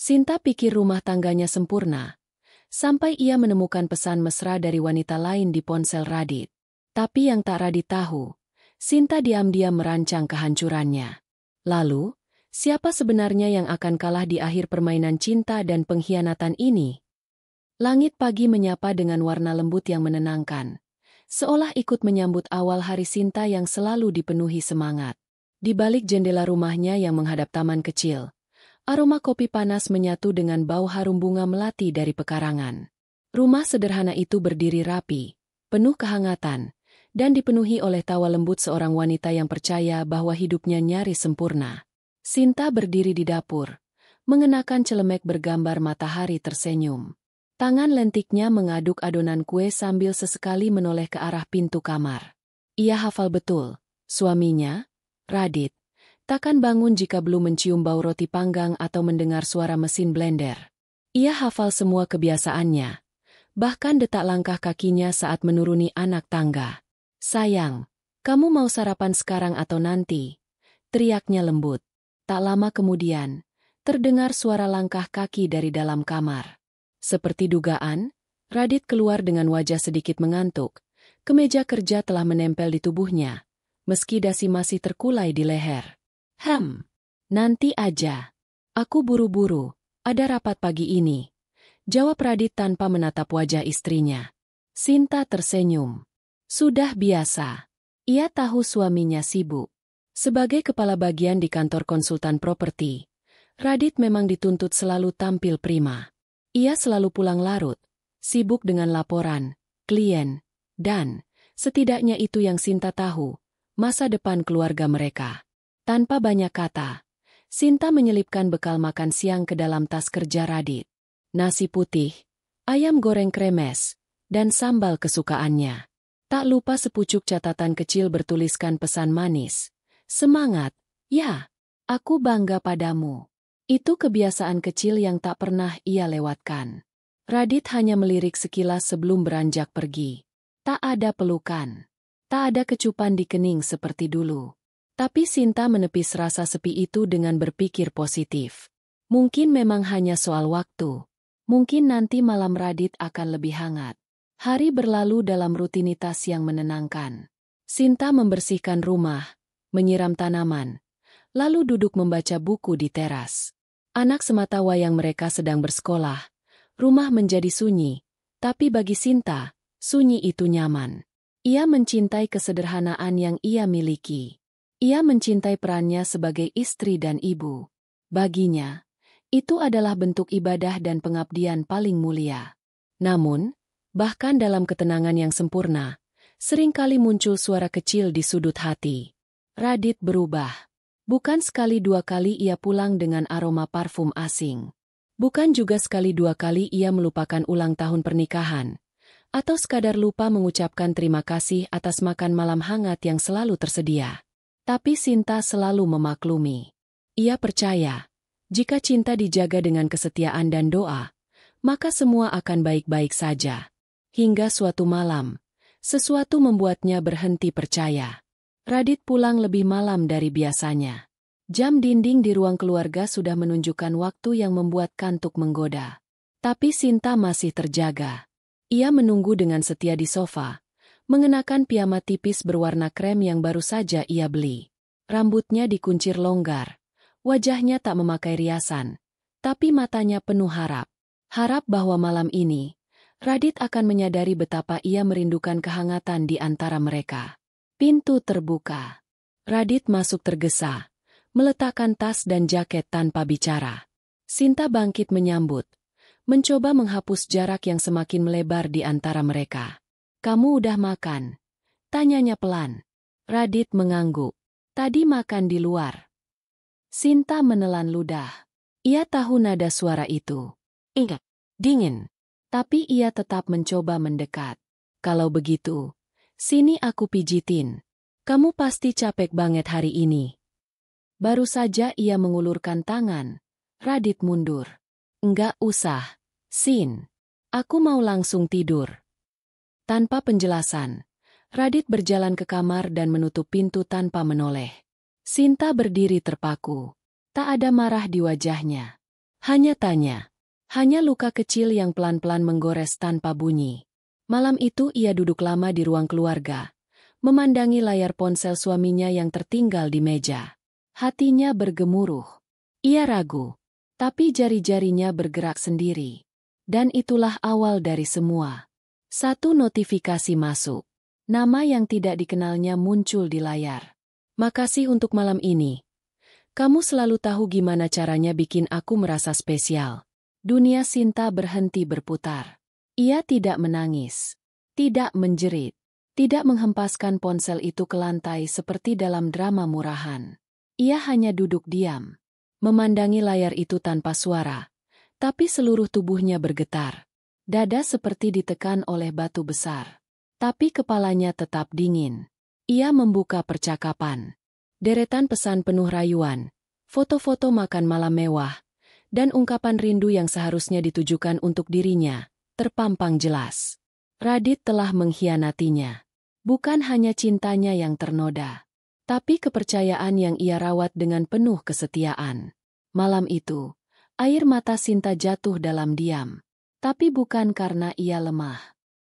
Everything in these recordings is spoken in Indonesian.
Sinta pikir rumah tangganya sempurna, sampai ia menemukan pesan mesra dari wanita lain di ponsel Radit. Tapi yang tak Radit tahu, Sinta diam-diam merancang kehancurannya. Lalu, siapa sebenarnya yang akan kalah di akhir permainan cinta dan pengkhianatan ini? Langit pagi menyapa dengan warna lembut yang menenangkan, seolah ikut menyambut awal hari Sinta yang selalu dipenuhi semangat. Di balik jendela rumahnya yang menghadap taman kecil, aroma kopi panas menyatu dengan bau harum bunga melati dari pekarangan. Rumah sederhana itu berdiri rapi, penuh kehangatan, dan dipenuhi oleh tawa lembut seorang wanita yang percaya bahwa hidupnya nyaris sempurna. Sinta berdiri di dapur, mengenakan celemek bergambar matahari tersenyum. Tangan lentiknya mengaduk adonan kue sambil sesekali menoleh ke arah pintu kamar. Ia hafal betul, suaminya, Radit, takkan bangun jika belum mencium bau roti panggang atau mendengar suara mesin blender. Ia hafal semua kebiasaannya, bahkan detak langkah kakinya saat menuruni anak tangga. "Sayang, kamu mau sarapan sekarang atau nanti?" teriaknya lembut. Tak lama kemudian, terdengar suara langkah kaki dari dalam kamar. Seperti dugaan, Radit keluar dengan wajah sedikit mengantuk. Kemeja kerja telah menempel di tubuhnya, meski dasi masih terkulai di leher. Nanti aja. Aku buru-buru, ada rapat pagi ini," jawab Radit tanpa menatap wajah istrinya. Sinta tersenyum. Sudah biasa. Ia tahu suaminya sibuk. Sebagai kepala bagian di kantor konsultan properti, Radit memang dituntut selalu tampil prima. Ia selalu pulang larut, sibuk dengan laporan, klien, dan, setidaknya itu yang Sinta tahu, masa depan keluarga mereka. Tanpa banyak kata, Sinta menyelipkan bekal makan siang ke dalam tas kerja Radit. Nasi putih, ayam goreng kremes, dan sambal kesukaannya. Tak lupa sepucuk catatan kecil bertuliskan pesan manis. "Semangat, ya, aku bangga padamu." Itu kebiasaan kecil yang tak pernah ia lewatkan. Radit hanya melirik sekilas sebelum beranjak pergi. Tak ada pelukan. Tak ada kecupan di kening seperti dulu. Tapi Sinta menepis rasa sepi itu dengan berpikir positif. Mungkin memang hanya soal waktu. Mungkin nanti malam Radit akan lebih hangat. Hari berlalu dalam rutinitas yang menenangkan. Sinta membersihkan rumah, menyiram tanaman, lalu duduk membaca buku di teras. Anak semata wayang mereka sedang bersekolah. Rumah menjadi sunyi, tapi bagi Sinta, sunyi itu nyaman. Ia mencintai kesederhanaan yang ia miliki. Ia mencintai perannya sebagai istri dan ibu. Baginya, itu adalah bentuk ibadah dan pengabdian paling mulia. Namun, bahkan dalam ketenangan yang sempurna, seringkali muncul suara kecil di sudut hati. Radit berubah. Bukan sekali dua kali ia pulang dengan aroma parfum asing. Bukan juga sekali dua kali ia melupakan ulang tahun pernikahan. Atau sekadar lupa mengucapkan terima kasih atas makan malam hangat yang selalu tersedia. Tapi Sinta selalu memaklumi. Ia percaya, jika cinta dijaga dengan kesetiaan dan doa, maka semua akan baik-baik saja. Hingga suatu malam, sesuatu membuatnya berhenti percaya. Radit pulang lebih malam dari biasanya. Jam dinding di ruang keluarga sudah menunjukkan waktu yang membuat kantuk menggoda. Tapi Sinta masih terjaga. Ia menunggu dengan setia di sofa, mengenakan piyama tipis berwarna krem yang baru saja ia beli. Rambutnya dikuncir longgar, wajahnya tak memakai riasan, tapi matanya penuh harap. Harap bahwa malam ini, Radit akan menyadari betapa ia merindukan kehangatan di antara mereka. Pintu terbuka. Radit masuk tergesa, meletakkan tas dan jaket tanpa bicara. Sinta bangkit menyambut, mencoba menghapus jarak yang semakin melebar di antara mereka. "Kamu udah makan?" tanyanya pelan. Radit mengangguk. "Tadi makan di luar." Sinta menelan ludah. Ia tahu nada suara itu. Ingat, dingin. Tapi ia tetap mencoba mendekat. "Kalau begitu, sini aku pijitin. Kamu pasti capek banget hari ini." Baru saja ia mengulurkan tangan, Radit mundur. "Enggak usah, Sin. Aku mau langsung tidur." Tanpa penjelasan, Radit berjalan ke kamar dan menutup pintu tanpa menoleh. Sinta berdiri terpaku. Tak ada marah di wajahnya. Hanya tanya. Hanya luka kecil yang pelan-pelan menggores tanpa bunyi. Malam itu ia duduk lama di ruang keluarga, memandangi layar ponsel suaminya yang tertinggal di meja. Hatinya bergemuruh. Ia ragu. Tapi jari-jarinya bergerak sendiri. Dan itulah awal dari semua. Satu notifikasi masuk. Nama yang tidak dikenalnya muncul di layar. Makasih untuk malam ini. Kamu selalu tahu gimana caranya bikin aku merasa spesial. Dunia Sinta berhenti berputar. Ia tidak menangis. Tidak menjerit. Tidak menghempaskan ponsel itu ke lantai seperti dalam drama murahan. Ia hanya duduk diam. Memandangi layar itu tanpa suara. Tapi seluruh tubuhnya bergetar. Dada seperti ditekan oleh batu besar. Tapi kepalanya tetap dingin. Ia membuka percakapan. Deretan pesan penuh rayuan, foto-foto makan malam mewah, dan ungkapan rindu yang seharusnya ditujukan untuk dirinya, terpampang jelas. Radit telah mengkhianatinya. Bukan hanya cintanya yang ternoda, tapi kepercayaan yang ia rawat dengan penuh kesetiaan. Malam itu, air mata Sinta jatuh dalam diam. Tapi bukan karena ia lemah.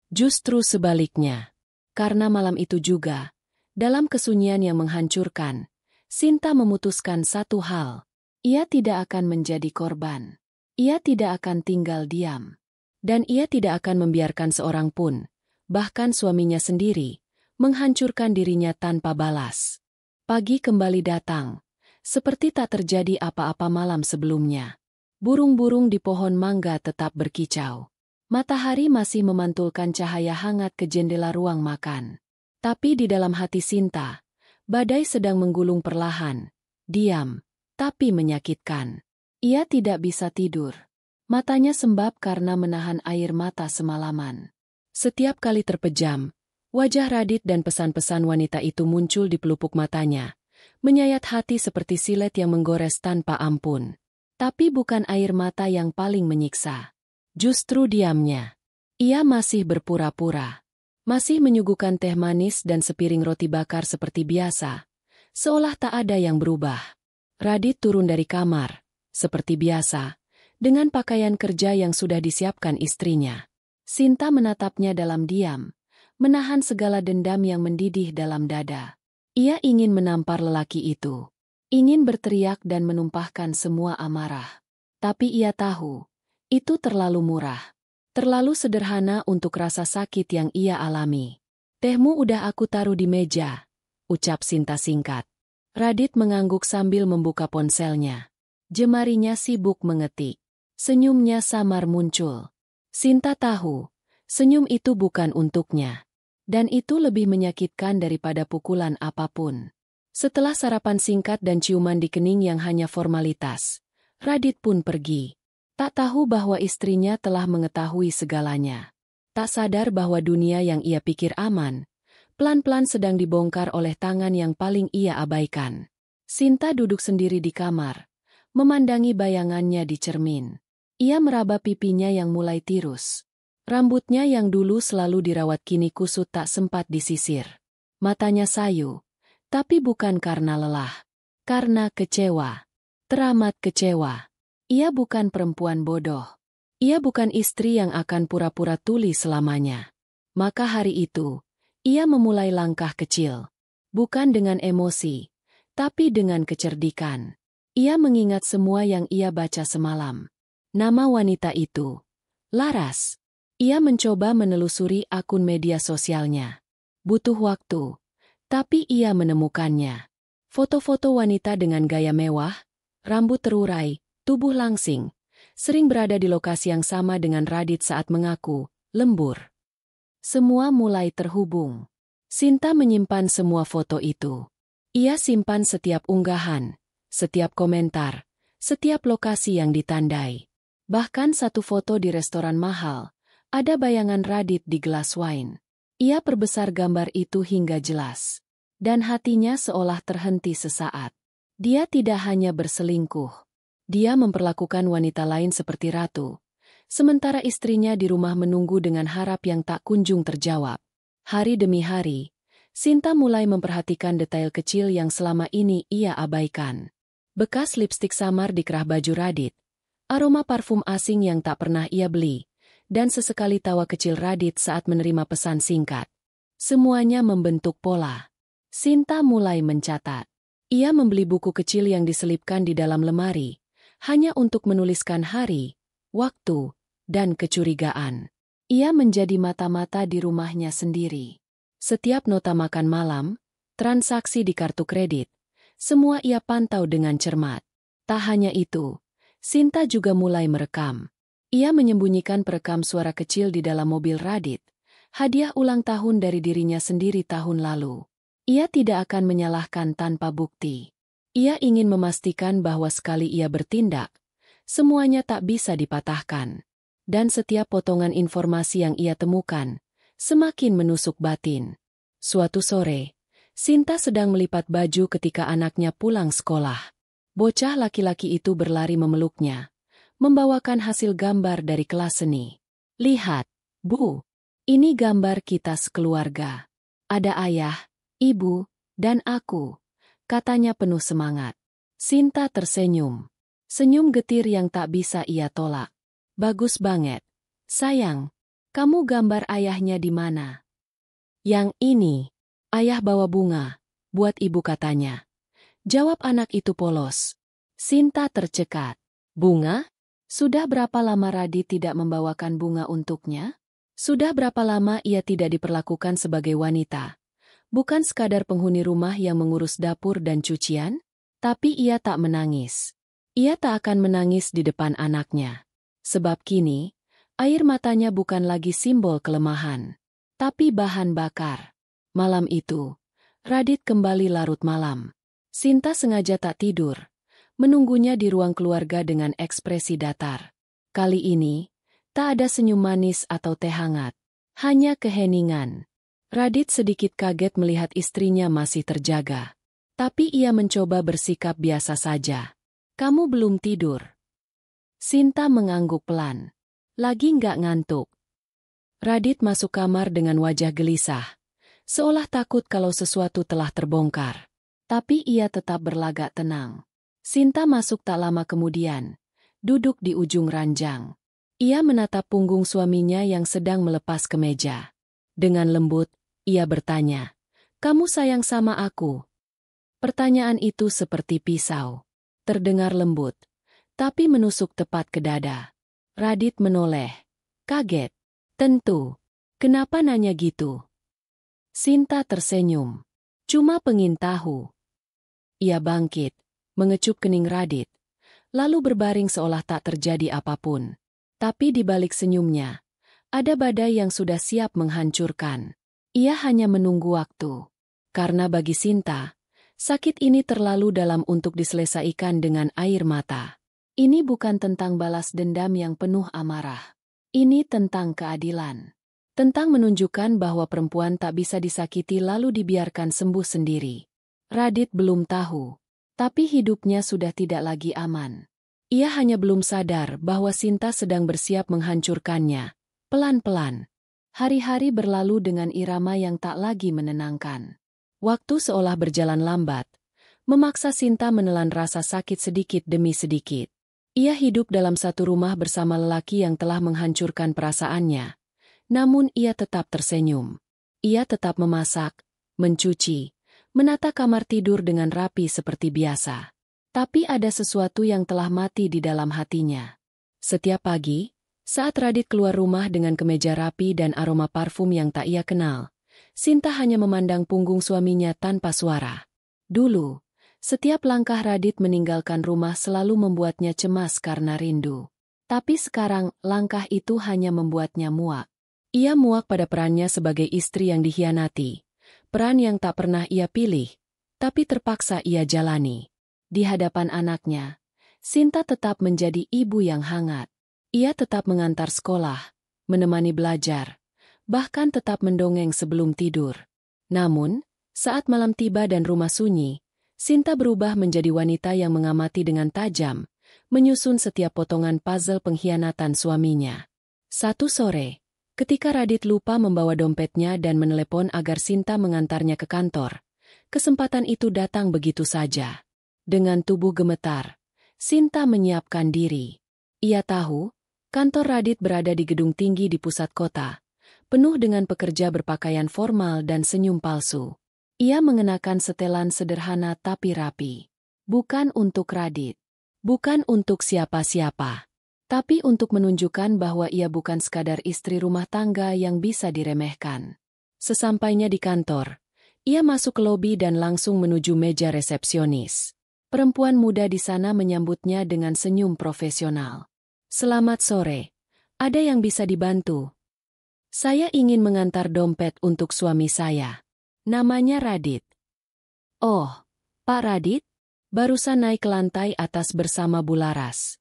Justru sebaliknya. Karena malam itu juga, dalam kesunyian yang menghancurkan, Sinta memutuskan satu hal. Ia tidak akan menjadi korban. Ia tidak akan tinggal diam. Dan ia tidak akan membiarkan seorang pun, bahkan suaminya sendiri, menghancurkan dirinya tanpa balas. Pagi kembali datang, seperti tak terjadi apa-apa malam sebelumnya. Burung-burung di pohon mangga tetap berkicau. Matahari masih memantulkan cahaya hangat ke jendela ruang makan. Tapi di dalam hati Sinta, badai sedang menggulung perlahan, diam, tapi menyakitkan. Ia tidak bisa tidur. Matanya sembab karena menahan air mata semalaman. Setiap kali terpejam, wajah Radit dan pesan-pesan wanita itu muncul di pelupuk matanya, menyayat hati seperti silet yang menggores tanpa ampun. Tapi bukan air mata yang paling menyiksa. Justru diamnya. Ia masih berpura-pura. Masih menyuguhkan teh manis dan sepiring roti bakar seperti biasa. Seolah tak ada yang berubah. Radit turun dari kamar, seperti biasa, dengan pakaian kerja yang sudah disiapkan istrinya. Sinta menatapnya dalam diam, menahan segala dendam yang mendidih dalam dada. Ia ingin menampar lelaki itu. Ingin berteriak dan menumpahkan semua amarah. Tapi ia tahu, itu terlalu murah. Terlalu sederhana untuk rasa sakit yang ia alami. Tehmu udah aku taruh di meja, ucap Sinta singkat. Radit mengangguk sambil membuka ponselnya. Jemarinya sibuk mengetik. Senyumnya samar muncul. Sinta tahu, senyum itu bukan untuknya. Dan itu lebih menyakitkan daripada pukulan apapun. Setelah sarapan singkat dan ciuman di kening yang hanya formalitas, Radit pun pergi. Tak tahu bahwa istrinya telah mengetahui segalanya. Tak sadar bahwa dunia yang ia pikir aman, pelan-pelan sedang dibongkar oleh tangan yang paling ia abaikan. Sinta duduk sendiri di kamar, memandangi bayangannya di cermin. Ia meraba pipinya yang mulai tirus. Rambutnya yang dulu selalu dirawat kini kusut tak sempat disisir. Matanya sayu, tapi bukan karena lelah. Karena kecewa. Teramat kecewa. Ia bukan perempuan bodoh. Ia bukan istri yang akan pura-pura tuli selamanya. Maka hari itu, ia memulai langkah kecil. Bukan dengan emosi, tapi dengan kecerdikan. Ia mengingat semua yang ia baca semalam. Nama wanita itu, Laras. Ia mencoba menelusuri akun media sosialnya. Butuh waktu, tapi ia menemukannya. Foto-foto wanita dengan gaya mewah, rambut terurai, tubuh langsing, sering berada di lokasi yang sama dengan Radit saat mengaku, lembur. Semua mulai terhubung. Sinta menyimpan semua foto itu. Ia simpan setiap unggahan, setiap komentar, setiap lokasi yang ditandai. Bahkan satu foto di restoran mahal, ada bayangan Radit di gelas wine. Ia perbesar gambar itu hingga jelas. Dan hatinya seolah terhenti sesaat. Dia tidak hanya berselingkuh. Dia memperlakukan wanita lain seperti ratu. Sementara istrinya di rumah menunggu dengan harap yang tak kunjung terjawab. Hari demi hari, Sinta mulai memperhatikan detail kecil yang selama ini ia abaikan. Bekas lipstik samar di kerah baju Radit. aroma parfum asing yang tak pernah ia beli, dan sesekali tawa kecil Radit saat menerima pesan singkat. Semuanya membentuk pola. Sinta mulai mencatat. Ia membeli buku kecil yang diselipkan di dalam lemari, hanya untuk menuliskan hari, waktu, dan kecurigaan. Ia menjadi mata-mata di rumahnya sendiri. Setiap nota makan malam, transaksi di kartu kredit, semua ia pantau dengan cermat. Tak hanya itu, Sinta juga mulai merekam. Ia menyembunyikan perekam suara kecil di dalam mobil Radit, hadiah ulang tahun dari dirinya sendiri tahun lalu. Ia tidak akan menyalahkan tanpa bukti. Ia ingin memastikan bahwa sekali ia bertindak, semuanya tak bisa dipatahkan. Dan setiap potongan informasi yang ia temukan, semakin menusuk batin. Suatu sore, Sinta sedang melipat baju ketika anaknya pulang sekolah. Bocah laki-laki itu berlari memeluknya, membawakan hasil gambar dari kelas seni. "Lihat, Bu, ini gambar kita sekeluarga. Ada ayah, ibu, dan aku," katanya penuh semangat. Sinta tersenyum. Senyum getir yang tak bisa ia tolak. "Bagus banget. Sayang, kamu gambar ayahnya di mana?" "Yang ini." "Ayah bawa bunga, buat ibu," katanya. Jawab anak itu polos. Sinta tercekat. "Bunga? Sudah berapa lama Radit tidak membawakan bunga untuknya? Sudah berapa lama ia tidak diperlakukan sebagai wanita? Bukan sekadar penghuni rumah yang mengurus dapur dan cucian?" Tapi ia tak menangis. Ia tak akan menangis di depan anaknya. Sebab kini, air matanya bukan lagi simbol kelemahan, tapi bahan bakar. Malam itu, Radit kembali larut malam. Sinta sengaja tak tidur, menunggunya di ruang keluarga dengan ekspresi datar. Kali ini, tak ada senyum manis atau teh hangat, hanya keheningan. Radit sedikit kaget melihat istrinya masih terjaga. Tapi ia mencoba bersikap biasa saja. "Kamu belum tidur?" Sinta mengangguk pelan. "Lagi nggak ngantuk?" Radit masuk kamar dengan wajah gelisah, seolah takut kalau sesuatu telah terbongkar. Tapi ia tetap berlagak tenang. Sinta masuk tak lama kemudian, duduk di ujung ranjang. Ia menatap punggung suaminya yang sedang melepas kemeja. Dengan lembut, ia bertanya, "Kamu sayang sama aku?" Pertanyaan itu seperti pisau. Terdengar lembut, tapi menusuk tepat ke dada. Radit menoleh. Kaget. "Tentu. Kenapa nanya gitu?" Sinta tersenyum. "Cuma pengen tahu." Ia bangkit, mengecup kening Radit, lalu berbaring seolah tak terjadi apapun. Tapi di balik senyumnya, ada badai yang sudah siap menghancurkan. Ia hanya menunggu waktu. Karena bagi Sinta, sakit ini terlalu dalam untuk diselesaikan dengan air mata. Ini bukan tentang balas dendam yang penuh amarah. Ini tentang keadilan. Tentang menunjukkan bahwa perempuan tak bisa disakiti lalu dibiarkan sembuh sendiri. Radit belum tahu, tapi hidupnya sudah tidak lagi aman. Ia hanya belum sadar bahwa Sinta sedang bersiap menghancurkannya, pelan-pelan. Hari-hari berlalu dengan irama yang tak lagi menenangkan. Waktu seolah berjalan lambat, memaksa Sinta menelan rasa sakit sedikit demi sedikit. Ia hidup dalam satu rumah bersama lelaki yang telah menghancurkan perasaannya. Namun ia tetap tersenyum. Ia tetap memasak, mencuci, menata kamar tidur dengan rapi seperti biasa. Tapi ada sesuatu yang telah mati di dalam hatinya. Setiap pagi, saat Radit keluar rumah dengan kemeja rapi dan aroma parfum yang tak ia kenal, Sinta hanya memandang punggung suaminya tanpa suara. Dulu, setiap langkah Radit meninggalkan rumah selalu membuatnya cemas karena rindu. Tapi sekarang, langkah itu hanya membuatnya muak. Ia muak pada perannya sebagai istri yang dikhianati. Peran yang tak pernah ia pilih, tapi terpaksa ia jalani. Di hadapan anaknya, Sinta tetap menjadi ibu yang hangat. Ia tetap mengantar sekolah, menemani belajar, bahkan tetap mendongeng sebelum tidur. Namun, saat malam tiba dan rumah sunyi, Sinta berubah menjadi wanita yang mengamati dengan tajam, menyusun setiap potongan puzzle pengkhianatan suaminya. Satu sore, ketika Radit lupa membawa dompetnya dan menelepon agar Sinta mengantarnya ke kantor, kesempatan itu datang begitu saja. Dengan tubuh gemetar, Sinta menyiapkan diri. Ia tahu, kantor Radit berada di gedung tinggi di pusat kota, penuh dengan pekerja berpakaian formal dan senyum palsu. Ia mengenakan setelan sederhana tapi rapi. Bukan untuk Radit. Bukan untuk siapa-siapa. Tapi untuk menunjukkan bahwa ia bukan sekadar istri rumah tangga yang bisa diremehkan. Sesampainya di kantor, ia masuk ke lobi dan langsung menuju meja resepsionis. Perempuan muda di sana menyambutnya dengan senyum profesional. "Selamat sore. Ada yang bisa dibantu?" "Saya ingin mengantar dompet untuk suami saya. Namanya Radit." "Oh, Pak Radit? Barusan naik ke lantai atas bersama Bularas."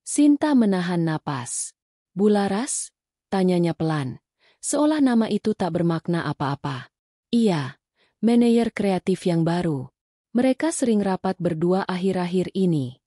Sinta menahan napas. "Bularas?" tanyanya pelan, seolah nama itu tak bermakna apa-apa. "Iya, manajer kreatif yang baru. Mereka sering rapat berdua akhir-akhir ini."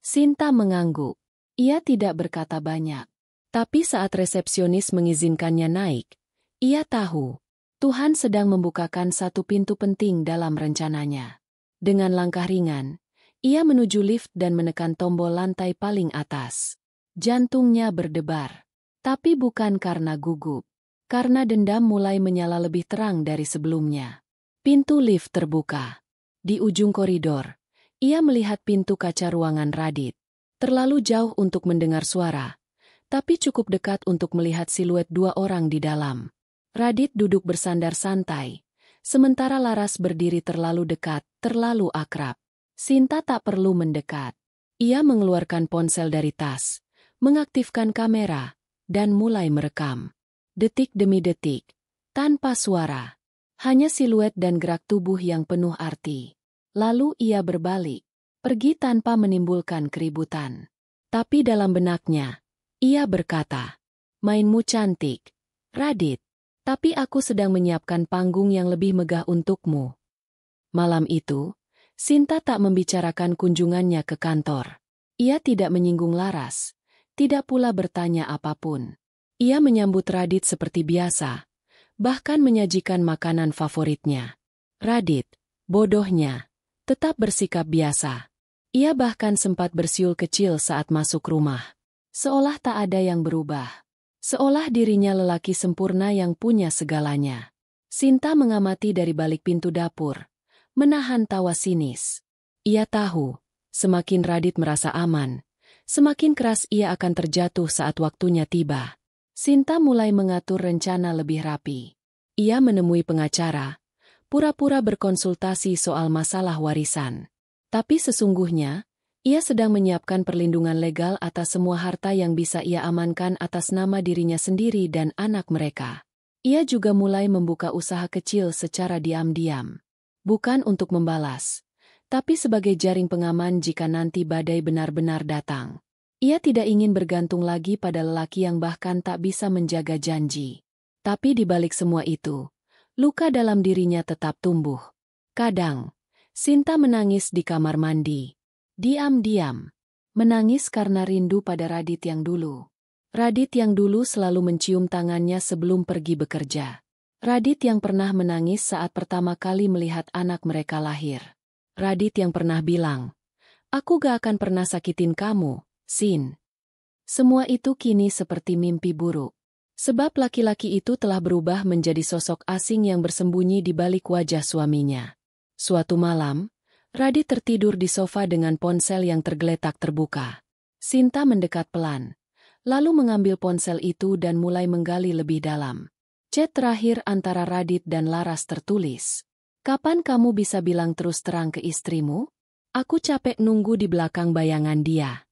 Sinta mengangguk. Ia tidak berkata banyak. Tapi saat resepsionis mengizinkannya naik, ia tahu Tuhan sedang membukakan satu pintu penting dalam rencananya. Dengan langkah ringan, ia menuju lift dan menekan tombol lantai paling atas. Jantungnya berdebar. Tapi bukan karena gugup. Karena dendam mulai menyala lebih terang dari sebelumnya. Pintu lift terbuka. Di ujung koridor, ia melihat pintu kaca ruangan Radit. Terlalu jauh untuk mendengar suara, tapi cukup dekat untuk melihat siluet dua orang di dalam. Radit duduk bersandar santai, sementara Laras berdiri terlalu dekat, terlalu akrab. Sinta tak perlu mendekat. Ia mengeluarkan ponsel dari tas, mengaktifkan kamera, dan mulai merekam. Detik demi detik, tanpa suara. Hanya siluet dan gerak tubuh yang penuh arti. Lalu ia berbalik. Pergi tanpa menimbulkan keributan. Tapi dalam benaknya, ia berkata, "Mainmu cantik, Radit. Tapi aku sedang menyiapkan panggung yang lebih megah untukmu." Malam itu, Sinta tak membicarakan kunjungannya ke kantor. Ia tidak menyinggung Laras, tidak pula bertanya apapun. Ia menyambut Radit seperti biasa, bahkan menyajikan makanan favoritnya. Radit, bodohnya, tetap bersikap biasa. Ia bahkan sempat bersiul kecil saat masuk rumah. Seolah tak ada yang berubah. Seolah dirinya lelaki sempurna yang punya segalanya. Sinta mengamati dari balik pintu dapur, menahan tawa sinis. Ia tahu, semakin Radit merasa aman, semakin keras ia akan terjatuh saat waktunya tiba. Sinta mulai mengatur rencana lebih rapi. Ia menemui pengacara, pura-pura berkonsultasi soal masalah warisan. Tapi sesungguhnya, ia sedang menyiapkan perlindungan legal atas semua harta yang bisa ia amankan atas nama dirinya sendiri dan anak mereka. Ia juga mulai membuka usaha kecil secara diam-diam. Bukan untuk membalas, tapi sebagai jaring pengaman jika nanti badai benar-benar datang. Ia tidak ingin bergantung lagi pada lelaki yang bahkan tak bisa menjaga janji. Tapi di balik semua itu, luka dalam dirinya tetap tumbuh. Kadang, Sinta menangis di kamar mandi. Diam-diam. Menangis karena rindu pada Radit yang dulu. Radit yang dulu selalu mencium tangannya sebelum pergi bekerja. Radit yang pernah menangis saat pertama kali melihat anak mereka lahir. Radit yang pernah bilang, "Aku gak akan pernah sakitin kamu, Sin." Semua itu kini seperti mimpi buruk. Sebab laki-laki itu telah berubah menjadi sosok asing yang bersembunyi di balik wajah suaminya. Suatu malam, Radit tertidur di sofa dengan ponsel yang tergeletak terbuka. Sinta mendekat pelan, lalu mengambil ponsel itu dan mulai menggali lebih dalam. Chat terakhir antara Radit dan Laras tertulis, "Kapan kamu bisa bilang terus terang ke istrimu? Aku capek nunggu di belakang bayangan dia."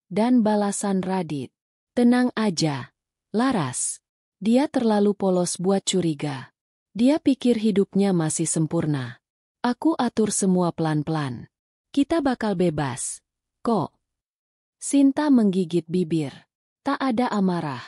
Dan balasan Radit, "Tenang aja, Laras. Dia terlalu polos buat curiga. Dia pikir hidupnya masih sempurna. Aku atur semua pelan-pelan. Kita bakal bebas, kok." Sinta menggigit bibir. Tak ada amarah.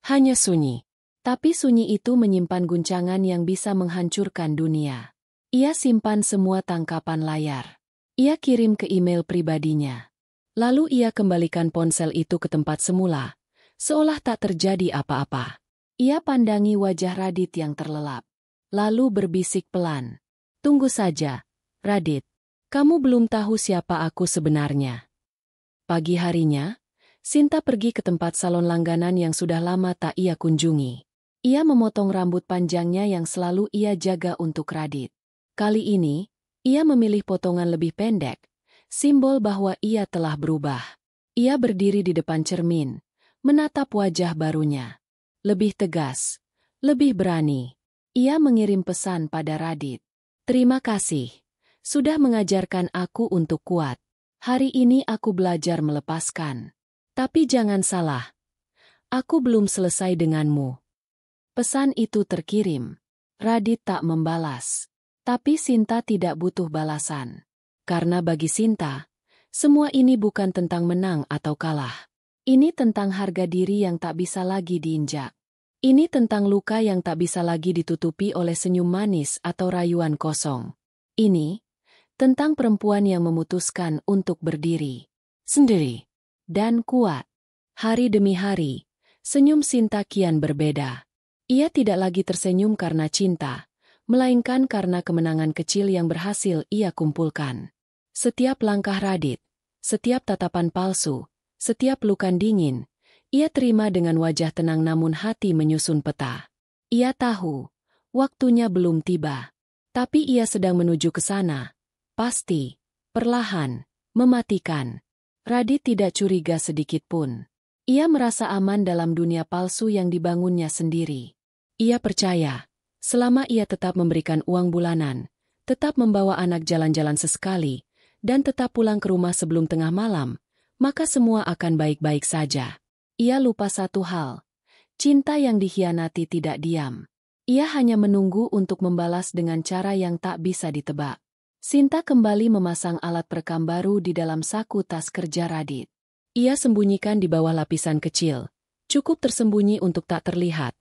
Hanya sunyi. Tapi sunyi itu menyimpan guncangan yang bisa menghancurkan dunia. Ia simpan semua tangkapan layar. Ia kirim ke email pribadinya. Lalu ia kembalikan ponsel itu ke tempat semula, seolah tak terjadi apa-apa. Ia pandangi wajah Radit yang terlelap. Lalu berbisik pelan, "Tunggu saja, Radit. Kamu belum tahu siapa aku sebenarnya." Pagi harinya, Sinta pergi ke tempat salon langganan yang sudah lama tak ia kunjungi. Ia memotong rambut panjangnya yang selalu ia jaga untuk Radit. Kali ini, ia memilih potongan lebih pendek, simbol bahwa ia telah berubah. Ia berdiri di depan cermin, menatap wajah barunya. Lebih tegas, lebih berani. Ia mengirim pesan pada Radit. Terima kasih, sudah mengajarkan aku untuk kuat. Hari ini aku belajar melepaskan. Tapi jangan salah, aku belum selesai denganmu. Pesan itu terkirim. Radit tak membalas. Tapi Sinta tidak butuh balasan. Karena bagi Sinta, semua ini bukan tentang menang atau kalah. Ini tentang harga diri yang tak bisa lagi diinjak. Ini tentang luka yang tak bisa lagi ditutupi oleh senyum manis atau rayuan kosong. Ini tentang perempuan yang memutuskan untuk berdiri sendiri dan kuat. Hari demi hari, senyum Sinta kian berbeda. Ia tidak lagi tersenyum karena cinta, melainkan karena kemenangan kecil yang berhasil ia kumpulkan. Setiap langkah Radit, setiap tatapan palsu, setiap pelukan dingin, ia terima dengan wajah tenang namun hati menyusun peta. Ia tahu, waktunya belum tiba. Tapi ia sedang menuju ke sana. Pasti, perlahan, mematikan. Radit tidak curiga sedikit pun. Ia merasa aman dalam dunia palsu yang dibangunnya sendiri. Ia percaya, selama ia tetap memberikan uang bulanan, tetap membawa anak jalan-jalan sesekali, dan tetap pulang ke rumah sebelum tengah malam, maka semua akan baik-baik saja. Ia lupa satu hal, cinta yang dikhianati tidak diam. Ia hanya menunggu untuk membalas dengan cara yang tak bisa ditebak. Sinta kembali memasang alat perekam baru di dalam saku tas kerja Radit. Ia sembunyikan di bawah lapisan kecil, cukup tersembunyi untuk tak terlihat,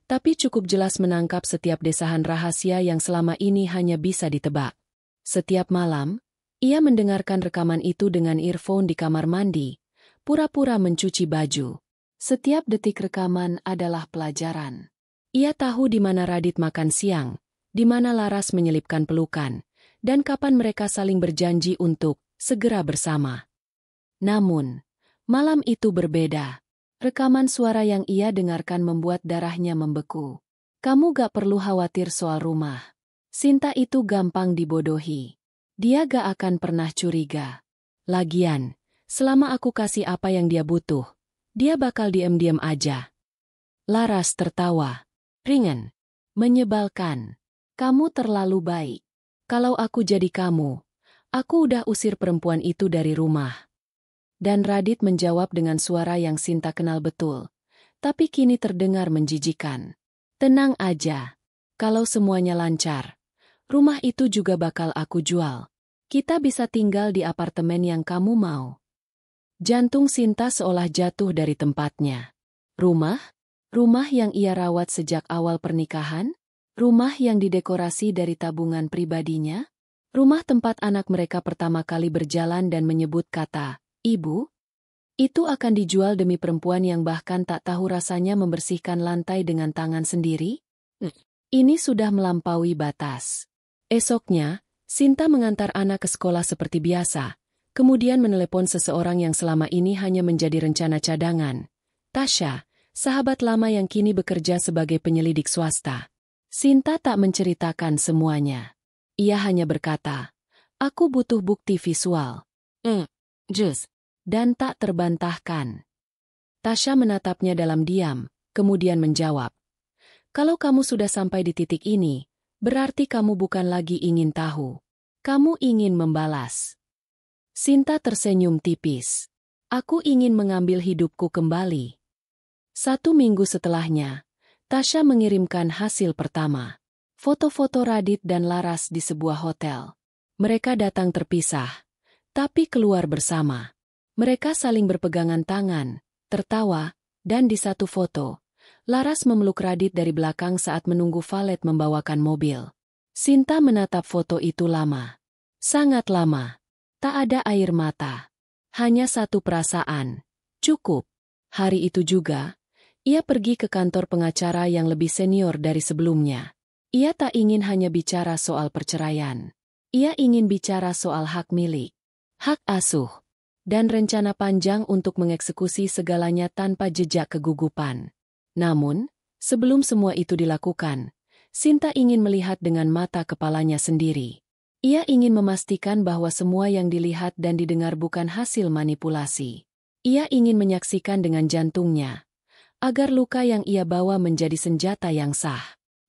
tapi cukup jelas menangkap setiap desahan rahasia yang selama ini hanya bisa ditebak. Setiap malam, ia mendengarkan rekaman itu dengan earphone di kamar mandi, pura-pura mencuci baju. Setiap detik rekaman adalah pelajaran. Ia tahu di mana Radit makan siang, di mana Laras menyelipkan pelukan, dan kapan mereka saling berjanji untuk segera bersama. Namun, malam itu berbeda. Rekaman suara yang ia dengarkan membuat darahnya membeku. Kamu gak perlu khawatir soal rumah. Sinta itu gampang dibodohi. Dia gak akan pernah curiga. Lagian, selama aku kasih apa yang dia butuh, dia bakal diam-diam aja. Laras tertawa. Ringan. Menyebalkan. Kamu terlalu baik. Kalau aku jadi kamu, aku udah usir perempuan itu dari rumah. Dan Radit menjawab dengan suara yang Sinta kenal betul, tapi kini terdengar menjijikan. Tenang aja. Kalau semuanya lancar, rumah itu juga bakal aku jual. Kita bisa tinggal di apartemen yang kamu mau. Jantung Sinta seolah jatuh dari tempatnya. Rumah? Rumah yang ia rawat sejak awal pernikahan? Rumah yang didekorasi dari tabungan pribadinya? Rumah tempat anak mereka pertama kali berjalan dan menyebut kata, Ibu? Itu akan dijual demi perempuan yang bahkan tak tahu rasanya membersihkan lantai dengan tangan sendiri? Ini sudah melampaui batas. Esoknya, Sinta mengantar anak ke sekolah seperti biasa, kemudian menelepon seseorang yang selama ini hanya menjadi rencana cadangan. Tasha, sahabat lama yang kini bekerja sebagai penyelidik swasta. Sinta tak menceritakan semuanya. Ia hanya berkata, aku butuh bukti visual. Just. Dan tak terbantahkan. Tasha menatapnya dalam diam, kemudian menjawab. Kalau kamu sudah sampai di titik ini, berarti kamu bukan lagi ingin tahu. Kamu ingin membalas. Sinta tersenyum tipis. Aku ingin mengambil hidupku kembali. 1 minggu setelahnya, Tasha mengirimkan hasil pertama. Foto-foto Radit dan Laras di sebuah hotel. Mereka datang terpisah, tapi keluar bersama. Mereka saling berpegangan tangan, tertawa, dan di satu foto, Laras memeluk Radit dari belakang saat menunggu valet membawakan mobil. Sinta menatap foto itu lama. Sangat lama. Tak ada air mata. Hanya satu perasaan. Cukup. Hari itu juga, ia pergi ke kantor pengacara yang lebih senior dari sebelumnya. Ia tak ingin hanya bicara soal perceraian. Ia ingin bicara soal hak milik. Hak asuh. dan rencana panjang untuk mengeksekusi segalanya tanpa jejak kegugupan. Namun, sebelum semua itu dilakukan, Sinta ingin melihat dengan mata kepalanya sendiri. Ia ingin memastikan bahwa semua yang dilihat dan didengar bukan hasil manipulasi. Ia ingin menyaksikan dengan jantungnya, agar luka yang ia bawa menjadi senjata yang sah.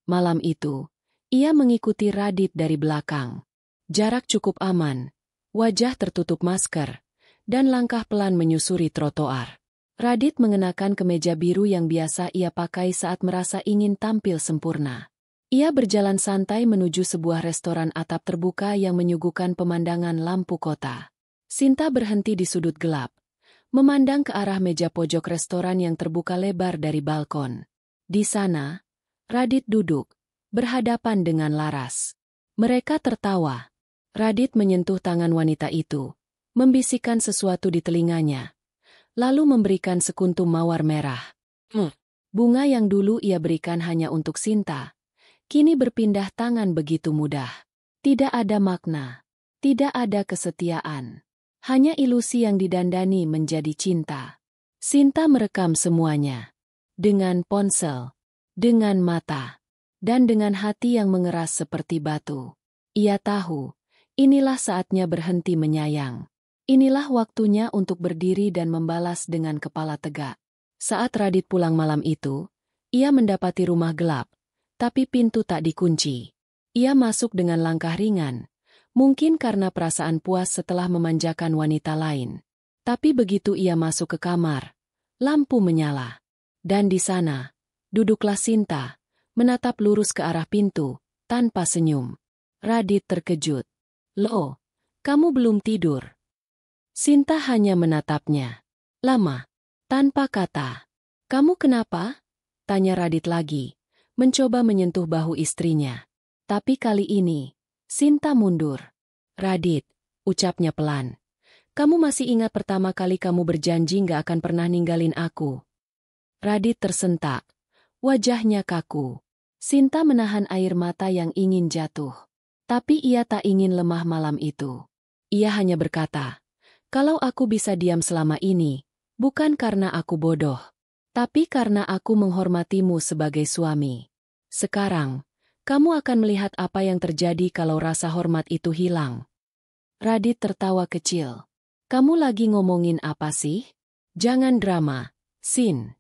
Malam itu, ia mengikuti Radit dari belakang. Jarak cukup aman, wajah tertutup masker, dan langkah pelan menyusuri trotoar. Radit mengenakan kemeja biru yang biasa ia pakai saat merasa ingin tampil sempurna. Ia berjalan santai menuju sebuah restoran atap terbuka yang menyuguhkan pemandangan lampu kota. Sinta berhenti di sudut gelap, memandang ke arah meja pojok restoran yang terbuka lebar dari balkon. Di sana, Radit duduk, berhadapan dengan Laras. Mereka tertawa. Radit menyentuh tangan wanita itu, membisikkan sesuatu di telinganya, lalu memberikan sekuntum mawar merah. Bunga yang dulu ia berikan hanya untuk Sinta, kini berpindah tangan begitu mudah. Tidak ada makna, tidak ada kesetiaan. Hanya ilusi yang didandani menjadi cinta. Sinta merekam semuanya. Dengan ponsel, dengan mata, dan dengan hati yang mengeras seperti batu. Ia tahu, inilah saatnya berhenti menyayang. Inilah waktunya untuk berdiri dan membalas dengan kepala tegak. Saat Radit pulang malam itu, ia mendapati rumah gelap, tapi pintu tak dikunci. Ia masuk dengan langkah ringan, mungkin karena perasaan puas setelah memanjakan wanita lain. Tapi begitu ia masuk ke kamar, lampu menyala. Dan di sana, duduklah Sinta, menatap lurus ke arah pintu, tanpa senyum. Radit terkejut. "Loh, kamu belum tidur?" Sinta hanya menatapnya. Lama, tanpa kata. "Kamu kenapa?" tanya Radit lagi, mencoba menyentuh bahu istrinya. Tapi kali ini, Sinta mundur. "Radit," ucapnya pelan. "Kamu masih ingat pertama kali kamu berjanji gak akan pernah ninggalin aku?" Radit tersentak. Wajahnya kaku. Sinta menahan air mata yang ingin jatuh. Tapi ia tak ingin lemah malam itu. Ia hanya berkata, "Kalau aku bisa diam selama ini, bukan karena aku bodoh, tapi karena aku menghormatimu sebagai suami. Sekarang, kamu akan melihat apa yang terjadi kalau rasa hormat itu hilang." Radit tertawa kecil. "Kamu lagi ngomongin apa sih? Jangan drama, Sin."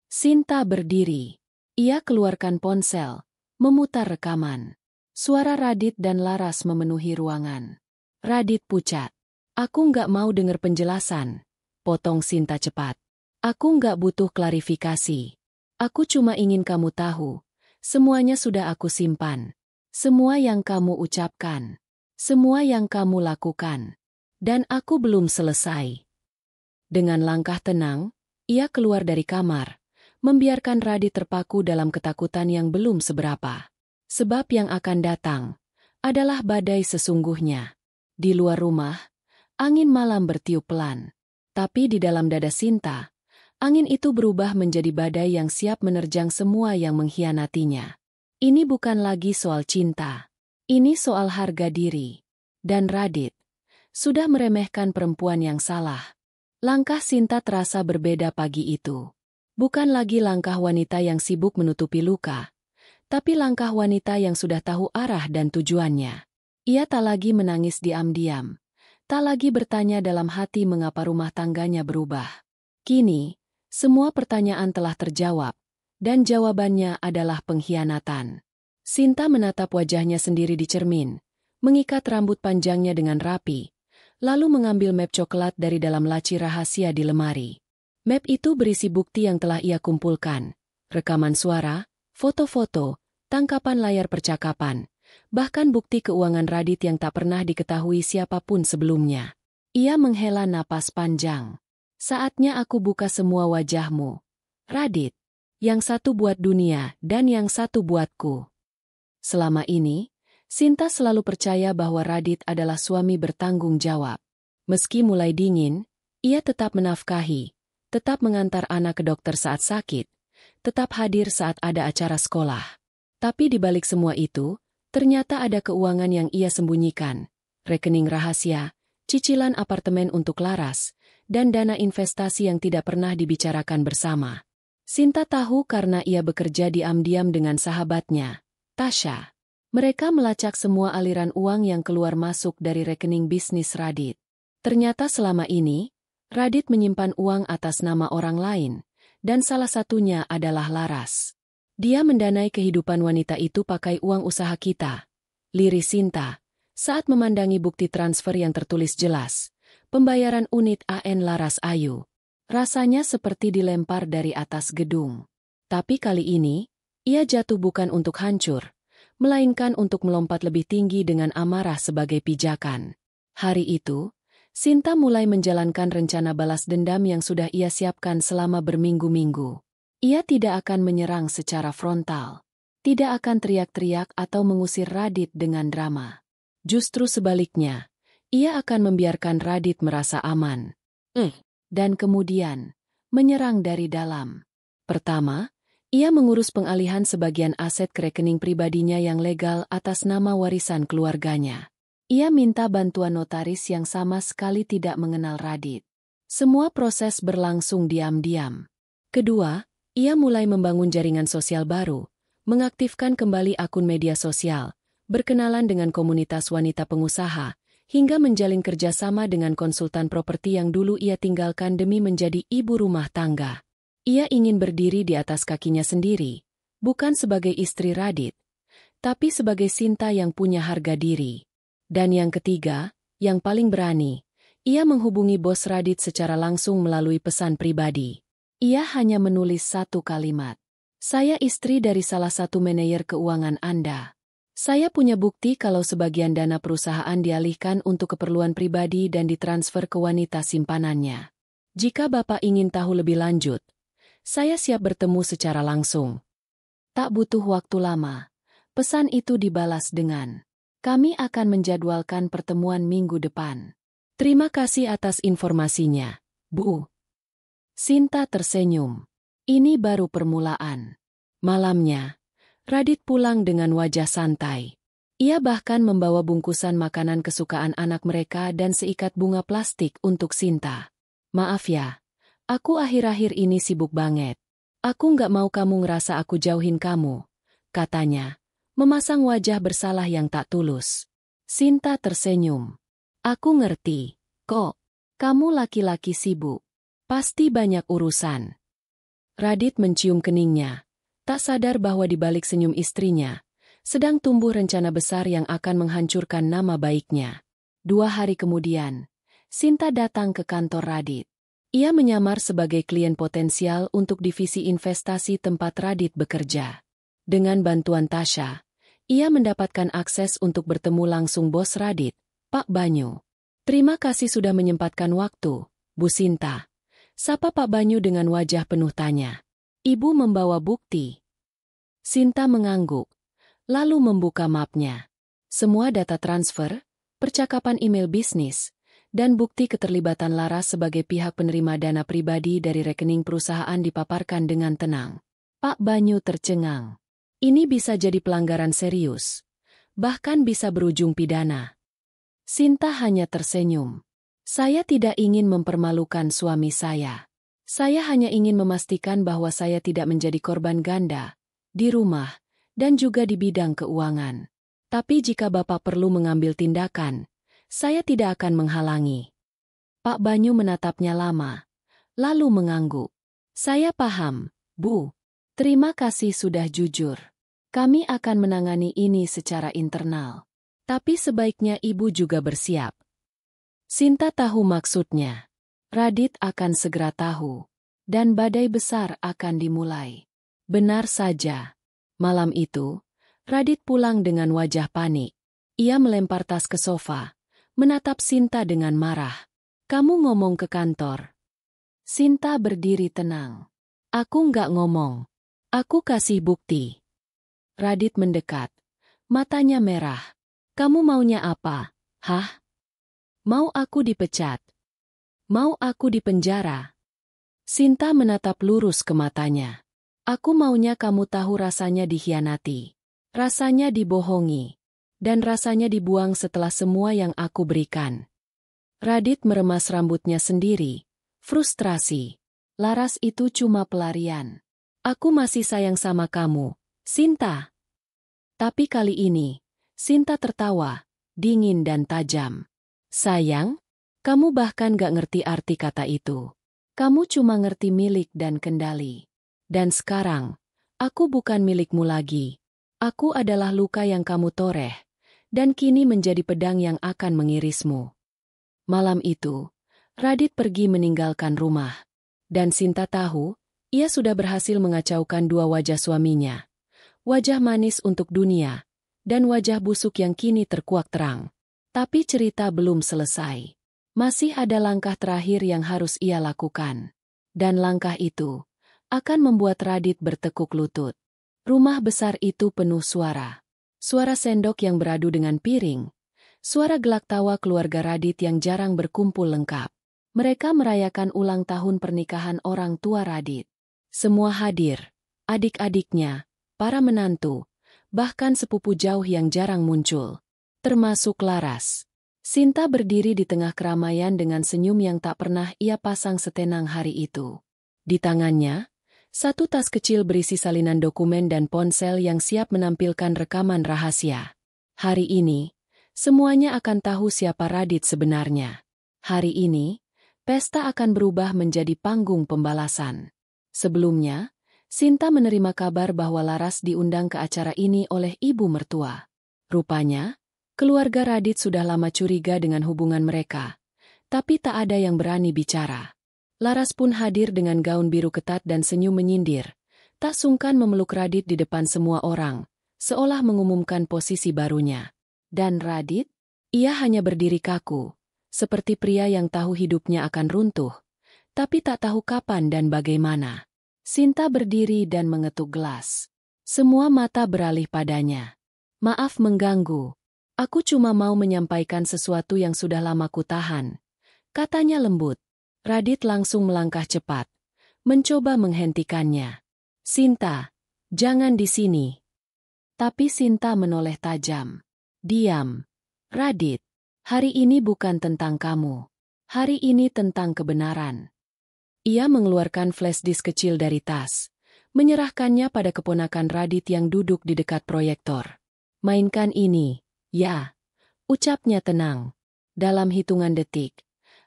Sinta berdiri. Ia keluarkan ponsel, memutar rekaman. Suara Radit dan Laras memenuhi ruangan. Radit pucat. "Aku nggak mau dengar penjelasan," potong Sinta cepat. "Aku nggak butuh klarifikasi. Aku cuma ingin kamu tahu, semuanya sudah aku simpan. Semua yang kamu ucapkan, semua yang kamu lakukan. Dan aku belum selesai." Dengan langkah tenang, ia keluar dari kamar, membiarkan Radit terpaku dalam ketakutan yang belum seberapa. Sebab yang akan datang adalah badai sesungguhnya. Di luar rumah, angin malam bertiup pelan. Tapi di dalam dada Sinta, angin itu berubah menjadi badai yang siap menerjang semua yang mengkhianatinya. Ini bukan lagi soal cinta. Ini soal harga diri. Dan Radit sudah meremehkan perempuan yang salah. Langkah Sinta terasa berbeda pagi itu. Bukan lagi langkah wanita yang sibuk menutupi luka, tapi langkah wanita yang sudah tahu arah dan tujuannya. Ia tak lagi menangis diam-diam, tak lagi bertanya dalam hati mengapa rumah tangganya berubah. Kini, semua pertanyaan telah terjawab, dan jawabannya adalah pengkhianatan. Sinta menatap wajahnya sendiri di cermin, mengikat rambut panjangnya dengan rapi, lalu mengambil map coklat dari dalam laci rahasia di lemari. Map itu berisi bukti yang telah ia kumpulkan, rekaman suara, foto-foto, tangkapan layar percakapan, bahkan bukti keuangan Radit yang tak pernah diketahui siapapun sebelumnya. Ia menghela napas panjang. "Saatnya aku buka semua wajahmu, Radit. Yang satu buat dunia dan yang satu buatku." Selama ini, Sinta selalu percaya bahwa Radit adalah suami bertanggung jawab. Meski mulai dingin, ia tetap menafkahi, tetap mengantar anak ke dokter saat sakit, tetap hadir saat ada acara sekolah. Tapi di balik semua itu, ternyata ada keuangan yang ia sembunyikan, rekening rahasia, cicilan apartemen untuk Laras, dan dana investasi yang tidak pernah dibicarakan bersama. Sinta tahu karena ia bekerja diam-diam dengan sahabatnya, Tasha. Mereka melacak semua aliran uang yang keluar masuk dari rekening bisnis Radit. Ternyata selama ini, Radit menyimpan uang atas nama orang lain, dan salah satunya adalah Laras. Dia mendanai kehidupan wanita itu pakai uang usaha kita, liris Sinta, saat memandangi bukti transfer yang tertulis jelas, pembayaran unit AN Laras Ayu. Rasanya seperti dilempar dari atas gedung. Tapi kali ini, ia jatuh bukan untuk hancur, melainkan untuk melompat lebih tinggi dengan amarah sebagai pijakan. Hari itu, Sinta mulai menjalankan rencana balas dendam yang sudah ia siapkan selama berminggu-minggu. Ia tidak akan menyerang secara frontal. Tidak akan teriak-teriak atau mengusir Radit dengan drama. Justru sebaliknya, ia akan membiarkan Radit merasa aman. Dan kemudian, menyerang dari dalam. Pertama, ia mengurus pengalihan sebagian aset ke rekening pribadinya yang legal atas nama warisan keluarganya. Ia minta bantuan notaris yang sama sekali tidak mengenal Radit. Semua proses berlangsung diam-diam. Kedua, ia mulai membangun jaringan sosial baru, mengaktifkan kembali akun media sosial, berkenalan dengan komunitas wanita pengusaha, hingga menjalin kerjasama dengan konsultan properti yang dulu ia tinggalkan demi menjadi ibu rumah tangga. Ia ingin berdiri di atas kakinya sendiri, bukan sebagai istri Radit, tapi sebagai Sinta yang punya harga diri. Dan yang ketiga, yang paling berani, ia menghubungi bos Radit secara langsung melalui pesan pribadi. Ia hanya menulis satu kalimat. Saya istri dari salah satu manajer keuangan Anda. Saya punya bukti kalau sebagian dana perusahaan dialihkan untuk keperluan pribadi dan ditransfer ke wanita simpanannya. Jika Bapak ingin tahu lebih lanjut, saya siap bertemu secara langsung. Tak butuh waktu lama. Pesan itu dibalas dengan, kami akan menjadwalkan pertemuan minggu depan. Terima kasih atas informasinya, Bu. Sinta tersenyum. Ini baru permulaan. Malamnya, Radit pulang dengan wajah santai. Ia bahkan membawa bungkusan makanan kesukaan anak mereka dan seikat bunga plastik untuk Sinta. Maaf ya, aku akhir-akhir ini sibuk banget. Aku nggak mau kamu ngerasa aku jauhin kamu, katanya, memasang wajah bersalah yang tak tulus. Sinta tersenyum. Aku ngerti, kok. Kamu laki-laki sibuk. Pasti banyak urusan. Radit mencium keningnya. Tak sadar bahwa di balik senyum istrinya, sedang tumbuh rencana besar yang akan menghancurkan nama baiknya. 2 hari kemudian, Sinta datang ke kantor Radit. Ia menyamar sebagai klien potensial untuk divisi investasi tempat Radit bekerja. Dengan bantuan Tasha, ia mendapatkan akses untuk bertemu langsung bos Radit, Pak Banyu. Terima kasih sudah menyempatkan waktu, Bu Sinta. Sapa Pak Banyu dengan wajah penuh tanya. Ibu membawa bukti. Sinta mengangguk, lalu membuka mapnya. Semua data transfer, percakapan email bisnis, dan bukti keterlibatan Laras sebagai pihak penerima dana pribadi dari rekening perusahaan dipaparkan dengan tenang. Pak Banyu tercengang. Ini bisa jadi pelanggaran serius. Bahkan bisa berujung pidana. Sinta hanya tersenyum. Saya tidak ingin mempermalukan suami saya. Saya hanya ingin memastikan bahwa saya tidak menjadi korban ganda, di rumah, dan juga di bidang keuangan. Tapi jika Bapak perlu mengambil tindakan, saya tidak akan menghalangi. Pak Banyu menatapnya lama, lalu mengangguk. Saya paham, Bu. Terima kasih sudah jujur. Kami akan menangani ini secara internal. Tapi sebaiknya Ibu juga bersiap. Sinta tahu maksudnya. Radit akan segera tahu. Dan badai besar akan dimulai. Benar saja. Malam itu, Radit pulang dengan wajah panik. Ia melempar tas ke sofa, menatap Sinta dengan marah. Kamu ngomong ke kantor. Sinta berdiri tenang. Aku nggak ngomong. Aku kasih bukti. Radit mendekat. Matanya merah. Kamu maunya apa? Hah? Mau aku dipecat? Mau aku dipenjara? Sinta menatap lurus ke matanya. Aku maunya kamu tahu rasanya dikhianati. Rasanya dibohongi. Dan rasanya dibuang setelah semua yang aku berikan. Radit meremas rambutnya sendiri. Frustrasi. Laras itu cuma pelarian. Aku masih sayang sama kamu, Sinta. Tapi kali ini, Sinta tertawa, dingin dan tajam. Sayang? Kamu bahkan gak ngerti arti kata itu. Kamu cuma ngerti milik dan kendali. Dan sekarang, aku bukan milikmu lagi. Aku adalah luka yang kamu toreh, dan kini menjadi pedang yang akan mengirismu. Malam itu, Radit pergi meninggalkan rumah. Dan Sinta tahu, ia sudah berhasil mengacaukan dua wajah suaminya. Wajah manis untuk dunia, dan wajah busuk yang kini terkuak terang. Tapi cerita belum selesai. Masih ada langkah terakhir yang harus ia lakukan. Dan langkah itu akan membuat Radit bertekuk lutut. Rumah besar itu penuh suara. Suara sendok yang beradu dengan piring. Suara gelak tawa keluarga Radit yang jarang berkumpul lengkap. Mereka merayakan ulang tahun pernikahan orang tua Radit. Semua hadir, adik-adiknya, para menantu, bahkan sepupu jauh yang jarang muncul. Termasuk Laras. Sinta berdiri di tengah keramaian dengan senyum yang tak pernah ia pasang setenang hari itu. Di tangannya, satu tas kecil berisi salinan dokumen dan ponsel yang siap menampilkan rekaman rahasia. Hari ini, semuanya akan tahu siapa Radit sebenarnya. Hari ini, pesta akan berubah menjadi panggung pembalasan. Sebelumnya, Sinta menerima kabar bahwa Laras diundang ke acara ini oleh ibu mertua. Rupanya, keluarga Radit sudah lama curiga dengan hubungan mereka, tapi tak ada yang berani bicara. Laras pun hadir dengan gaun biru ketat dan senyum menyindir, tak sungkan memeluk Radit di depan semua orang, seolah mengumumkan posisi barunya. Dan Radit? Ia hanya berdiri kaku, seperti pria yang tahu hidupnya akan runtuh, tapi tak tahu kapan dan bagaimana. Sinta berdiri dan mengetuk gelas. Semua mata beralih padanya. Maaf mengganggu. Aku cuma mau menyampaikan sesuatu yang sudah lama kutahan. Katanya lembut. Radit langsung melangkah cepat, mencoba menghentikannya. Sinta, jangan di sini. Tapi Sinta menoleh tajam. Diam. Radit, hari ini bukan tentang kamu. Hari ini tentang kebenaran. Ia mengeluarkan flash disk kecil dari tas, menyerahkannya pada keponakan Radit yang duduk di dekat proyektor. Mainkan ini, ya. Ucapnya tenang. Dalam hitungan detik,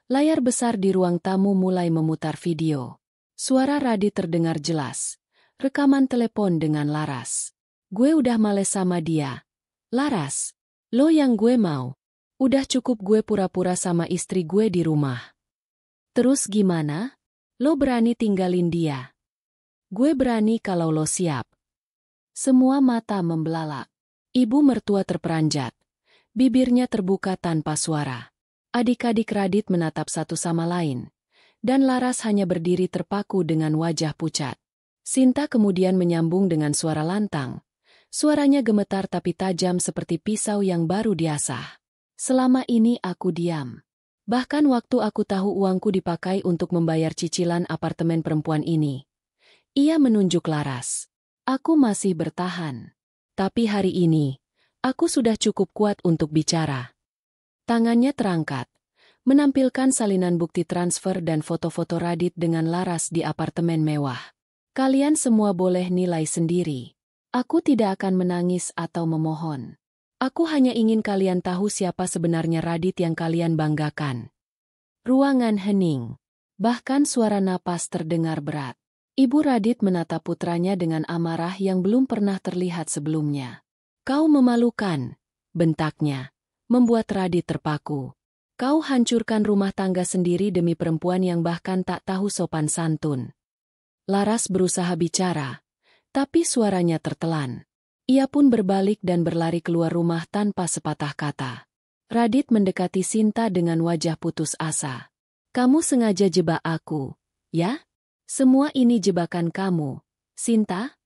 layar besar di ruang tamu mulai memutar video. Suara Radit terdengar jelas. Rekaman telepon dengan Laras. Gue udah males sama dia. Laras, lo yang gue mau. Udah cukup gue pura-pura sama istri gue di rumah. Terus gimana? Lo berani tinggalin dia? Gue berani kalau lo siap. Semua mata membelalak. Ibu mertua terperanjat. Bibirnya terbuka tanpa suara. Adik-adik Radit menatap satu sama lain. Dan Laras hanya berdiri terpaku dengan wajah pucat. Sinta kemudian menyambung dengan suara lantang. Suaranya gemetar tapi tajam seperti pisau yang baru diasah. Selama ini aku diam. Bahkan waktu aku tahu uangku dipakai untuk membayar cicilan apartemen perempuan ini. Ia menunjuk Laras. Aku masih bertahan. Tapi hari ini, aku sudah cukup kuat untuk bicara. Tangannya terangkat, menampilkan salinan bukti transfer dan foto-foto Radit dengan Laras di apartemen mewah. Kalian semua boleh nilai sendiri. Aku tidak akan menangis atau memohon. Aku hanya ingin kalian tahu siapa sebenarnya Radit yang kalian banggakan. Ruangan hening. Bahkan suara napas terdengar berat. Ibu Radit menatap putranya dengan amarah yang belum pernah terlihat sebelumnya. Kau memalukan, bentaknya, membuat Radit terpaku. Kau hancurkan rumah tangga sendiri demi perempuan yang bahkan tak tahu sopan santun. Laras berusaha bicara, tapi suaranya tertelan. Ia pun berbalik dan berlari keluar rumah tanpa sepatah kata. Radit mendekati Sinta dengan wajah putus asa. Kamu sengaja jebak aku, ya? Semua ini jebakan kamu, Sinta?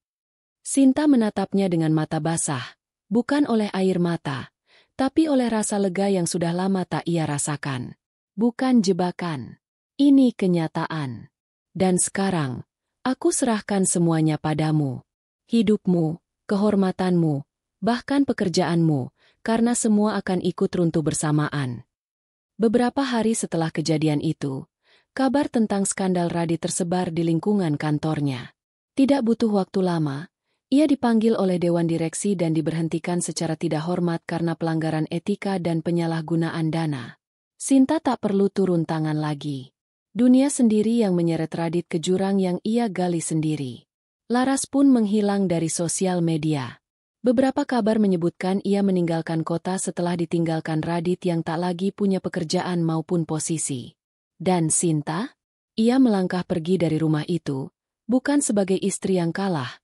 Sinta menatapnya dengan mata basah, bukan oleh air mata, tapi oleh rasa lega yang sudah lama tak ia rasakan. Bukan jebakan. Ini kenyataan. Dan sekarang, aku serahkan semuanya padamu. Hidupmu, kehormatanmu, bahkan pekerjaanmu, karena semua akan ikut runtuh bersamaan. Beberapa hari setelah kejadian itu, kabar tentang skandal Radit tersebar di lingkungan kantornya. Tidak butuh waktu lama, ia dipanggil oleh Dewan Direksi dan diberhentikan secara tidak hormat karena pelanggaran etika dan penyalahgunaan dana. Sinta tak perlu turun tangan lagi. Dunia sendiri yang menyeret Radit ke jurang yang ia gali sendiri. Laras pun menghilang dari sosial media. Beberapa kabar menyebutkan ia meninggalkan kota setelah ditinggalkan Radit yang tak lagi punya pekerjaan maupun posisi. Dan Sinta? Ia melangkah pergi dari rumah itu, bukan sebagai istri yang kalah,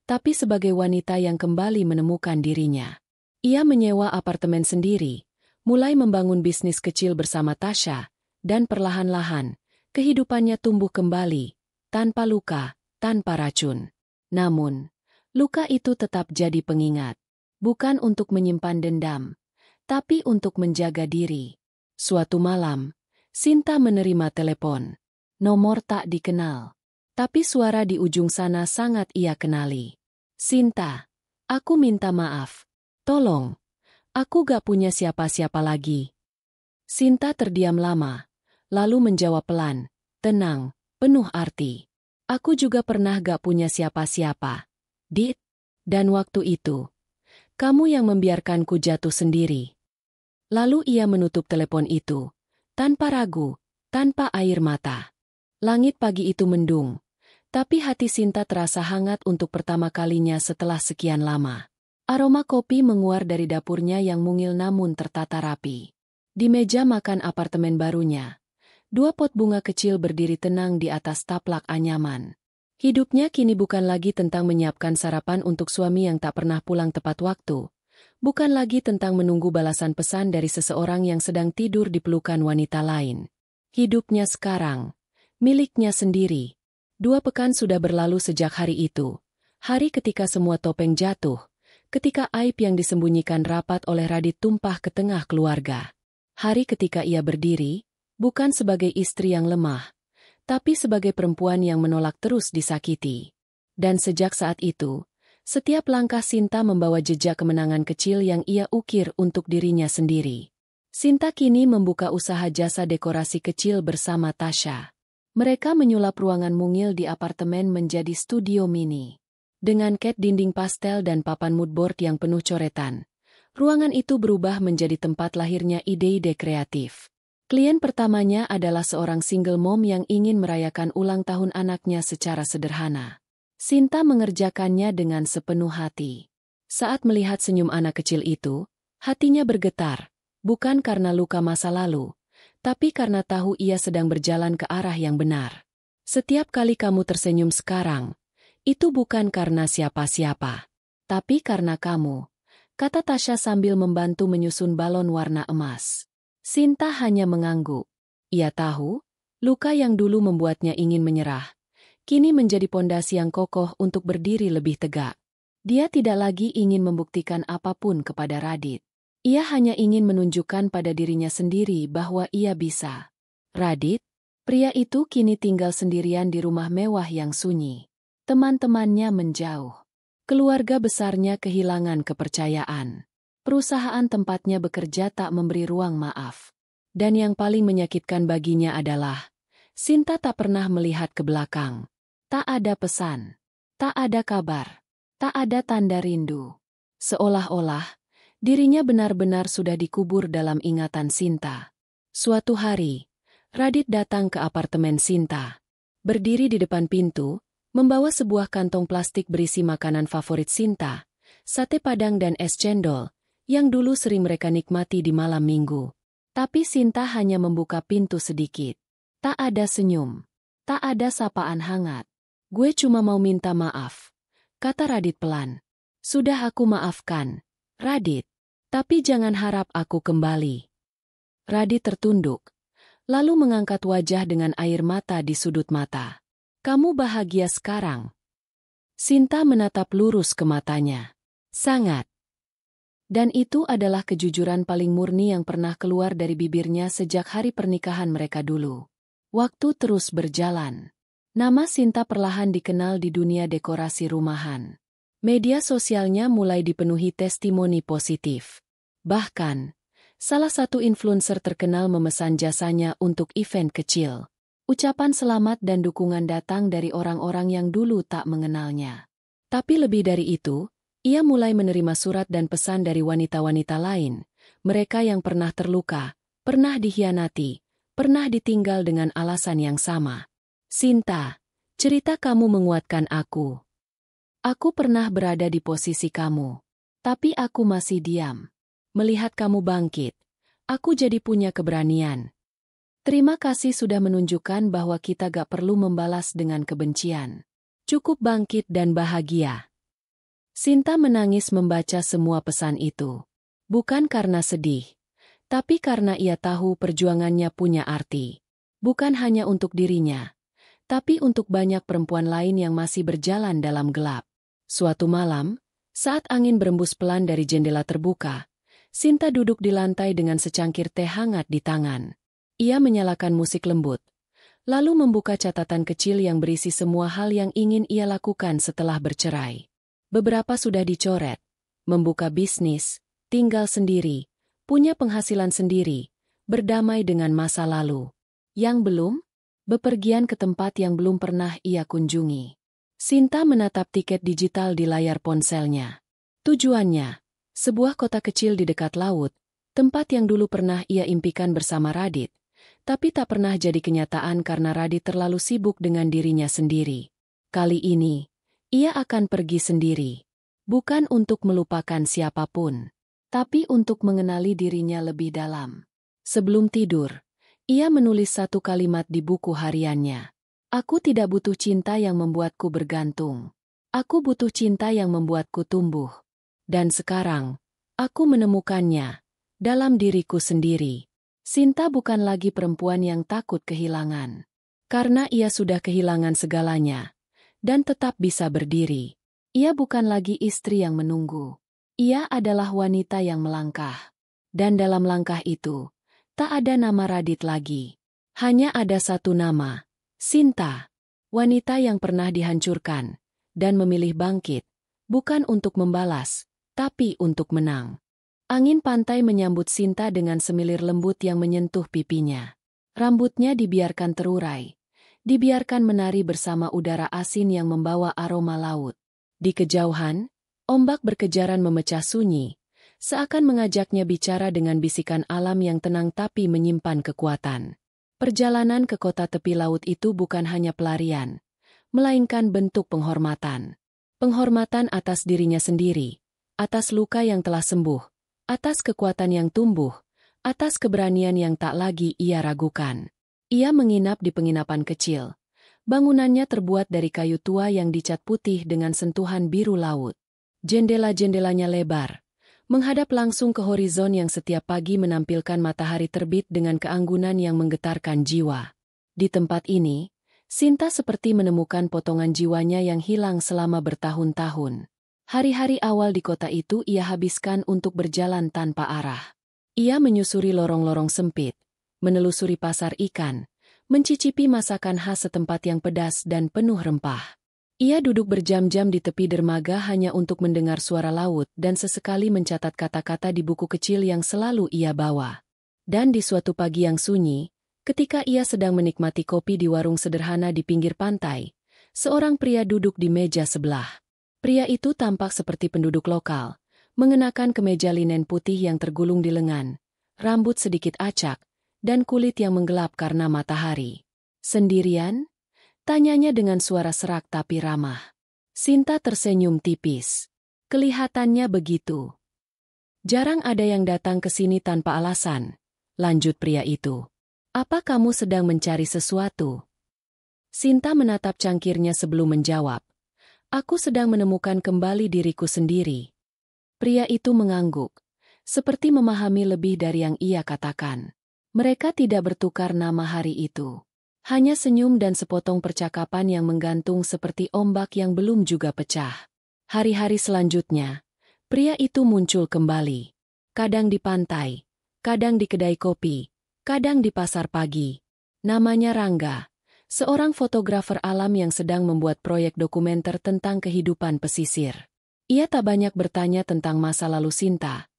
tapi sebagai wanita yang kembali menemukan dirinya. Ia menyewa apartemen sendiri, mulai membangun bisnis kecil bersama Tasha, dan perlahan-lahan, kehidupannya tumbuh kembali, tanpa luka, tanpa racun. Namun, luka itu tetap jadi pengingat, bukan untuk menyimpan dendam, tapi untuk menjaga diri. Suatu malam, Sinta menerima telepon. Nomor tak dikenal, tapi suara di ujung sana sangat ia kenali. Sinta, aku minta maaf. Tolong, aku gak punya siapa-siapa lagi. Sinta terdiam lama, lalu menjawab pelan, tenang, penuh arti. Aku juga pernah gak punya siapa-siapa. Dit, dan waktu itu, kamu yang membiarkanku jatuh sendiri. Lalu ia menutup telepon itu, tanpa ragu, tanpa air mata. Langit pagi itu mendung, tapi hati Sinta terasa hangat untuk pertama kalinya setelah sekian lama. Aroma kopi menguar dari dapurnya yang mungil namun tertata rapi. Di meja makan apartemen barunya, 2 pot bunga kecil berdiri tenang di atas taplak anyaman. Hidupnya kini bukan lagi tentang menyiapkan sarapan untuk suami yang tak pernah pulang tepat waktu. Bukan lagi tentang menunggu balasan pesan dari seseorang yang sedang tidur di pelukan wanita lain. Hidupnya sekarang, miliknya sendiri. 2 pekan sudah berlalu sejak hari itu. Hari ketika semua topeng jatuh. Ketika aib yang disembunyikan rapat oleh Radit tumpah ke tengah keluarga. Hari ketika ia berdiri, bukan sebagai istri yang lemah, tapi sebagai perempuan yang menolak terus disakiti. Dan sejak saat itu, setiap langkah Sinta membawa jejak kemenangan kecil yang ia ukir untuk dirinya sendiri. Sinta kini membuka usaha jasa dekorasi kecil bersama Tasha. Mereka menyulap ruangan mungil di apartemen menjadi studio mini. Dengan cat dinding pastel dan papan moodboard yang penuh coretan, ruangan itu berubah menjadi tempat lahirnya ide-ide kreatif. Klien pertamanya adalah seorang single mom yang ingin merayakan ulang tahun anaknya secara sederhana. Sinta mengerjakannya dengan sepenuh hati. Saat melihat senyum anak kecil itu, hatinya bergetar, bukan karena luka masa lalu, tapi karena tahu ia sedang berjalan ke arah yang benar. Setiap kali kamu tersenyum sekarang, itu bukan karena siapa-siapa, tapi karena kamu, kata Tasha sambil membantu menyusun balon warna emas. Sinta hanya mengangguk. Ia tahu, luka yang dulu membuatnya ingin menyerah, kini menjadi pondasi yang kokoh untuk berdiri lebih tegak. Dia tidak lagi ingin membuktikan apapun kepada Radit. Ia hanya ingin menunjukkan pada dirinya sendiri bahwa ia bisa. Radit, pria itu kini tinggal sendirian di rumah mewah yang sunyi. Teman-temannya menjauh. Keluarga besarnya kehilangan kepercayaan. Perusahaan tempatnya bekerja tak memberi ruang maaf. Dan yang paling menyakitkan baginya adalah, Sinta tak pernah melihat ke belakang. Tak ada pesan. Tak ada kabar. Tak ada tanda rindu. Seolah-olah, dirinya benar-benar sudah dikubur dalam ingatan Sinta. Suatu hari, Radit datang ke apartemen Sinta. Berdiri di depan pintu, membawa sebuah kantong plastik berisi makanan favorit Sinta, sate padang dan es cendol, yang dulu sering mereka nikmati di malam minggu. Tapi Sinta hanya membuka pintu sedikit. Tak ada senyum. Tak ada sapaan hangat. Gue cuma mau minta maaf, kata Radit pelan. Sudah aku maafkan, Radit. Tapi jangan harap aku kembali. Radit tertunduk, lalu mengangkat wajah dengan air mata di sudut mata. Kamu bahagia sekarang? Sinta menatap lurus ke matanya. Sangat. Dan itu adalah kejujuran paling murni yang pernah keluar dari bibirnya sejak hari pernikahan mereka dulu. Waktu terus berjalan. Nama Sinta perlahan dikenal di dunia dekorasi rumahan. Media sosialnya mulai dipenuhi testimoni positif. Bahkan, Salah satu influencer terkenal memesan jasanya untuk event kecil. Ucapan selamat dan dukungan datang dari orang-orang yang dulu tak mengenalnya. Tapi lebih dari itu, ia mulai menerima surat dan pesan dari wanita-wanita lain. Mereka yang pernah terluka, pernah dikhianati, pernah ditinggal dengan alasan yang sama. Sinta, cerita kamu menguatkan aku. Aku pernah berada di posisi kamu. Tapi aku masih diam. Melihat kamu bangkit, aku jadi punya keberanian. Terima kasih sudah menunjukkan bahwa kita gak perlu membalas dengan kebencian. Cukup bangkit dan bahagia. Sinta menangis membaca semua pesan itu. Bukan karena sedih, tapi karena ia tahu perjuangannya punya arti. Bukan hanya untuk dirinya, tapi untuk banyak perempuan lain yang masih berjalan dalam gelap. Suatu malam, saat angin berembus pelan dari jendela terbuka, Sinta duduk di lantai dengan secangkir teh hangat di tangan. Ia menyalakan musik lembut, lalu membuka catatan kecil yang berisi semua hal yang ingin ia lakukan setelah bercerai. Beberapa sudah dicoret, membuka bisnis, tinggal sendiri, punya penghasilan sendiri, berdamai dengan masa lalu. Yang belum? Bepergian ke tempat yang belum pernah ia kunjungi. Sinta menatap tiket digital di layar ponselnya. Tujuannya, sebuah kota kecil di dekat laut, tempat yang dulu pernah ia impikan bersama Radit, tapi tak pernah jadi kenyataan karena Radit terlalu sibuk dengan dirinya sendiri. Kali ini, ia akan pergi sendiri. Bukan untuk melupakan siapapun, tapi untuk mengenali dirinya lebih dalam. Sebelum tidur, ia menulis satu kalimat di buku hariannya. Aku tidak butuh cinta yang membuatku bergantung. Aku butuh cinta yang membuatku tumbuh. Dan sekarang, aku menemukannya dalam diriku sendiri. Sinta bukan lagi perempuan yang takut kehilangan. Karena ia sudah kehilangan segalanya, dan tetap bisa berdiri. Ia bukan lagi istri yang menunggu. Ia adalah wanita yang melangkah. Dan dalam langkah itu, tak ada nama Radit lagi. Hanya ada satu nama, Sinta. Wanita yang pernah dihancurkan, dan memilih bangkit, bukan untuk membalas, tapi untuk menang. Angin pantai menyambut Sinta dengan semilir lembut yang menyentuh pipinya. Rambutnya dibiarkan terurai. Dibiarkan menari bersama udara asin yang membawa aroma laut. Di kejauhan, ombak berkejaran memecah sunyi, seakan mengajaknya bicara dengan bisikan alam yang tenang tapi menyimpan kekuatan. Perjalanan ke kota tepi laut itu bukan hanya pelarian, melainkan bentuk penghormatan. Penghormatan atas dirinya sendiri, atas luka yang telah sembuh, atas kekuatan yang tumbuh, atas keberanian yang tak lagi ia ragukan. Ia menginap di penginapan kecil. Bangunannya terbuat dari kayu tua yang dicat putih dengan sentuhan biru laut. Jendela-jendelanya lebar, menghadap langsung ke horizon yang setiap pagi menampilkan matahari terbit dengan keanggunan yang menggetarkan jiwa. Di tempat ini, Sinta seperti menemukan potongan jiwanya yang hilang selama bertahun-tahun. Hari-hari awal di kota itu ia habiskan untuk berjalan tanpa arah. Ia menyusuri lorong-lorong sempit, menelusuri pasar ikan, mencicipi masakan khas setempat yang pedas dan penuh rempah. Ia duduk berjam-jam di tepi dermaga hanya untuk mendengar suara laut dan sesekali mencatat kata-kata di buku kecil yang selalu ia bawa. Dan di suatu pagi yang sunyi, ketika ia sedang menikmati kopi di warung sederhana di pinggir pantai, seorang pria duduk di meja sebelah. Pria itu tampak seperti penduduk lokal, mengenakan kemeja linen putih yang tergulung di lengan, rambut sedikit acak, dan kulit yang menggelap karena matahari. Sendirian? Tanyanya dengan suara serak tapi ramah. Sinta tersenyum tipis. Kelihatannya begitu. Jarang ada yang datang ke sini tanpa alasan, lanjut pria itu. Apa kamu sedang mencari sesuatu? Sinta menatap cangkirnya sebelum menjawab. Aku sedang menemukan kembali diriku sendiri. Pria itu mengangguk, seperti memahami lebih dari yang ia katakan. Mereka tidak bertukar nama hari itu. Hanya senyum dan sepotong percakapan yang menggantung seperti ombak yang belum juga pecah. Hari-hari selanjutnya, pria itu muncul kembali. Kadang di pantai, kadang di kedai kopi, kadang di pasar pagi. Namanya Rangga, seorang fotografer alam yang sedang membuat proyek dokumenter tentang kehidupan pesisir. Ia tak banyak bertanya tentang masa lalu Sinta,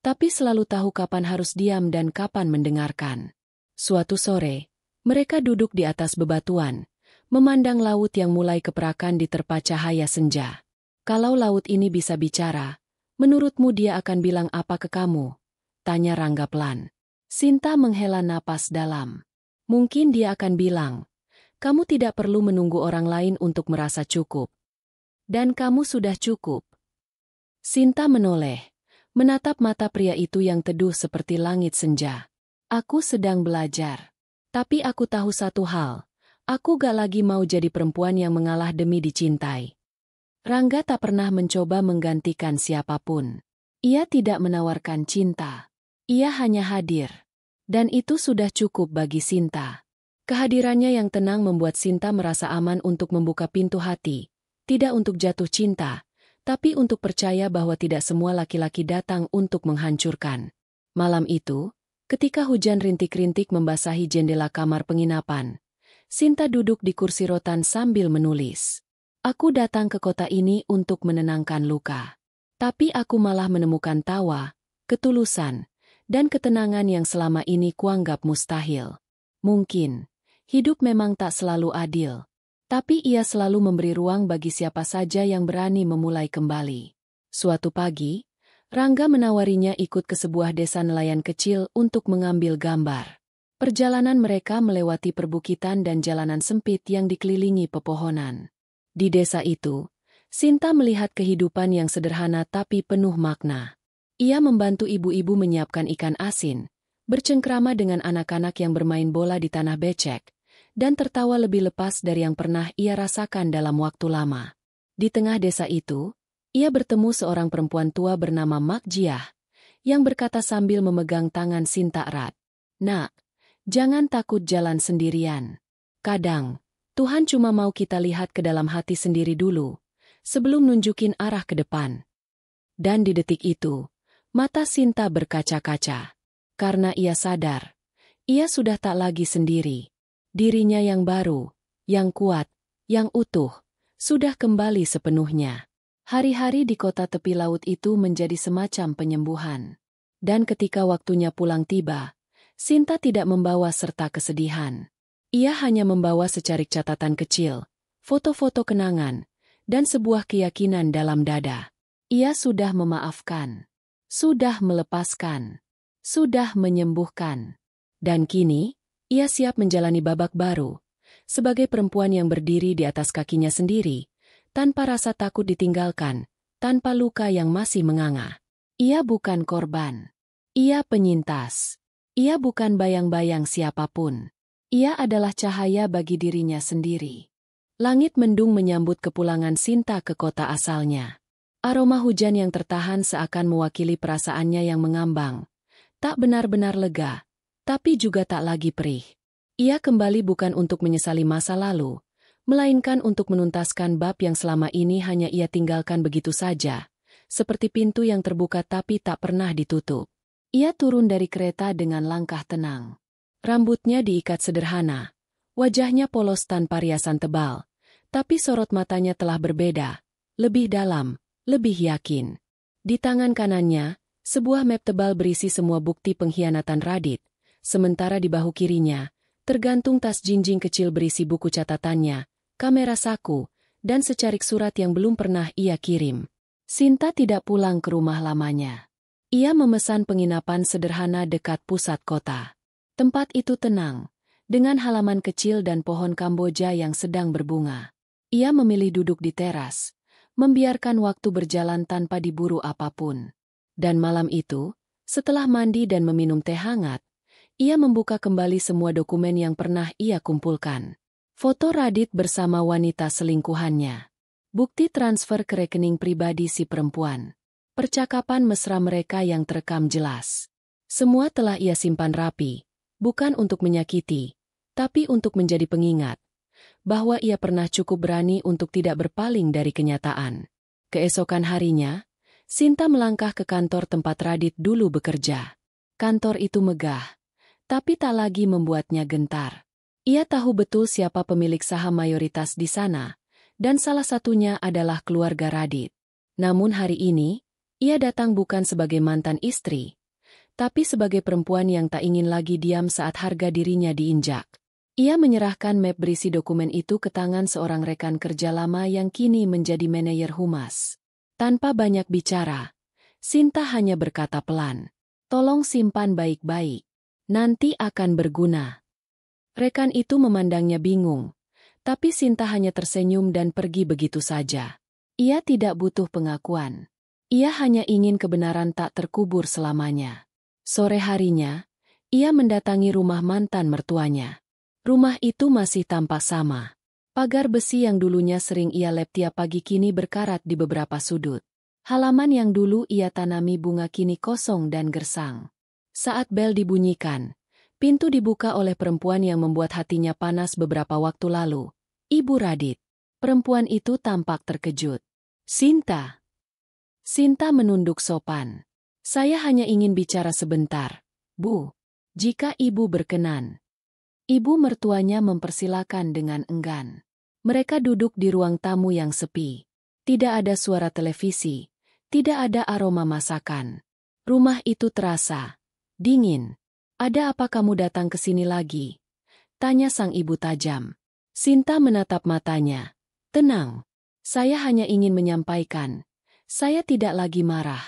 tapi selalu tahu kapan harus diam dan kapan mendengarkan. Suatu sore, mereka duduk di atas bebatuan, memandang laut yang mulai keperakan diterpa cahaya senja. Kalau laut ini bisa bicara, menurutmu dia akan bilang apa ke kamu? Tanya Rangga pelan. Sinta menghela napas dalam. Mungkin dia akan bilang, kamu tidak perlu menunggu orang lain untuk merasa cukup. Dan kamu sudah cukup. Sinta menoleh, menatap mata pria itu yang teduh seperti langit senja. Aku sedang belajar. Tapi aku tahu satu hal. Aku gak lagi mau jadi perempuan yang mengalah demi dicintai. Rangga tak pernah mencoba menggantikan siapapun. Ia tidak menawarkan cinta. Ia hanya hadir. Dan itu sudah cukup bagi Sinta. Kehadirannya yang tenang membuat Sinta merasa aman untuk membuka pintu hati. Tidak untuk jatuh cinta, tapi untuk percaya bahwa tidak semua laki-laki datang untuk menghancurkan. Malam itu, ketika hujan rintik-rintik membasahi jendela kamar penginapan, Sinta duduk di kursi rotan sambil menulis. Aku datang ke kota ini untuk menenangkan luka. Tapi aku malah menemukan tawa, ketulusan, dan ketenangan yang selama ini kuanggap mustahil. Mungkin, hidup memang tak selalu adil. Tapi ia selalu memberi ruang bagi siapa saja yang berani memulai kembali. Suatu pagi, Rangga menawarinya ikut ke sebuah desa nelayan kecil untuk mengambil gambar. Perjalanan mereka melewati perbukitan dan jalanan sempit yang dikelilingi pepohonan. Di desa itu, Sinta melihat kehidupan yang sederhana tapi penuh makna. Ia membantu ibu-ibu menyiapkan ikan asin, bercengkrama dengan anak-anak yang bermain bola di tanah becek, dan tertawa lebih lepas dari yang pernah ia rasakan dalam waktu lama. Di tengah desa itu, ia bertemu seorang perempuan tua bernama Mak Jiah, yang berkata sambil memegang tangan Sinta erat, "Nak, jangan takut jalan sendirian. Kadang, Tuhan cuma mau kita lihat ke dalam hati sendiri dulu, sebelum nunjukin arah ke depan." Dan di detik itu, mata Sinta berkaca-kaca. Karena ia sadar, ia sudah tak lagi sendiri. Dirinya yang baru, yang kuat, yang utuh, sudah kembali sepenuhnya. Hari-hari di kota tepi laut itu menjadi semacam penyembuhan. Dan ketika waktunya pulang tiba, Sinta tidak membawa serta kesedihan. Ia hanya membawa secarik catatan kecil, foto-foto kenangan, dan sebuah keyakinan dalam dada. Ia sudah memaafkan, sudah melepaskan, sudah menyembuhkan. Dan kini, ia siap menjalani babak baru, sebagai perempuan yang berdiri di atas kakinya sendiri, tanpa rasa takut ditinggalkan, tanpa luka yang masih menganga. Ia bukan korban. Ia penyintas. Ia bukan bayang-bayang siapapun. Ia adalah cahaya bagi dirinya sendiri. Langit mendung menyambut kepulangan Sinta ke kota asalnya. Aroma hujan yang tertahan seakan mewakili perasaannya yang mengambang. Tak benar-benar lega, tapi juga tak lagi perih. Ia kembali bukan untuk menyesali masa lalu, melainkan untuk menuntaskan bab yang selama ini hanya ia tinggalkan begitu saja, seperti pintu yang terbuka tapi tak pernah ditutup. Ia turun dari kereta dengan langkah tenang. Rambutnya diikat sederhana, wajahnya polos tanpa riasan tebal, tapi sorot matanya telah berbeda, lebih dalam, lebih yakin. Di tangan kanannya, sebuah map tebal berisi semua bukti pengkhianatan Radit, sementara di bahu kirinya, tergantung tas jinjing kecil berisi buku catatannya, kamera saku, dan secarik surat yang belum pernah ia kirim. Sinta tidak pulang ke rumah lamanya. Ia memesan penginapan sederhana dekat pusat kota. Tempat itu tenang, dengan halaman kecil dan pohon Kamboja yang sedang berbunga. Ia memilih duduk di teras, membiarkan waktu berjalan tanpa diburu apapun. Dan malam itu, setelah mandi dan meminum teh hangat, ia membuka kembali semua dokumen yang pernah ia kumpulkan. Foto Radit bersama wanita selingkuhannya. Bukti transfer ke rekening pribadi si perempuan. Percakapan mesra mereka yang terekam jelas. Semua telah ia simpan rapi, bukan untuk menyakiti, tapi untuk menjadi pengingat, bahwa ia pernah cukup berani untuk tidak berpaling dari kenyataan. Keesokan harinya, Sinta melangkah ke kantor tempat Radit dulu bekerja. Kantor itu megah, tapi tak lagi membuatnya gentar. Ia tahu betul siapa pemilik saham mayoritas di sana, dan salah satunya adalah keluarga Radit. Namun hari ini, Ia datang bukan sebagai mantan istri, tapi sebagai perempuan yang tak ingin lagi diam saat harga dirinya diinjak. Ia menyerahkan map berisi dokumen itu ke tangan seorang rekan kerja lama yang kini menjadi manajer humas. Tanpa banyak bicara, Sinta hanya berkata pelan, "Tolong simpan baik-baik. Nanti akan berguna." Rekan itu memandangnya bingung, tapi Sinta hanya tersenyum dan pergi begitu saja. Ia tidak butuh pengakuan. Ia hanya ingin kebenaran tak terkubur selamanya. Sore harinya, ia mendatangi rumah mantan mertuanya. Rumah itu masih tampak sama. Pagar besi yang dulunya sering ia lep tiap pagi kini berkarat di beberapa sudut. Halaman yang dulu ia tanami bunga kini kosong dan gersang. Saat bel dibunyikan, pintu dibuka oleh perempuan yang membuat hatinya panas beberapa waktu lalu. Ibu Radit. Perempuan itu tampak terkejut. "Sinta." Sinta menunduk sopan. "Saya hanya ingin bicara sebentar, Bu. Jika Ibu berkenan." Ibu mertuanya mempersilakan dengan enggan. Mereka duduk di ruang tamu yang sepi. Tidak ada suara televisi, tidak ada aroma masakan. Rumah itu terasa dingin. "Ada apa kamu datang ke sini lagi?" tanya sang ibu tajam. Sinta menatap matanya. "Tenang. Saya hanya ingin menyampaikan. Saya tidak lagi marah.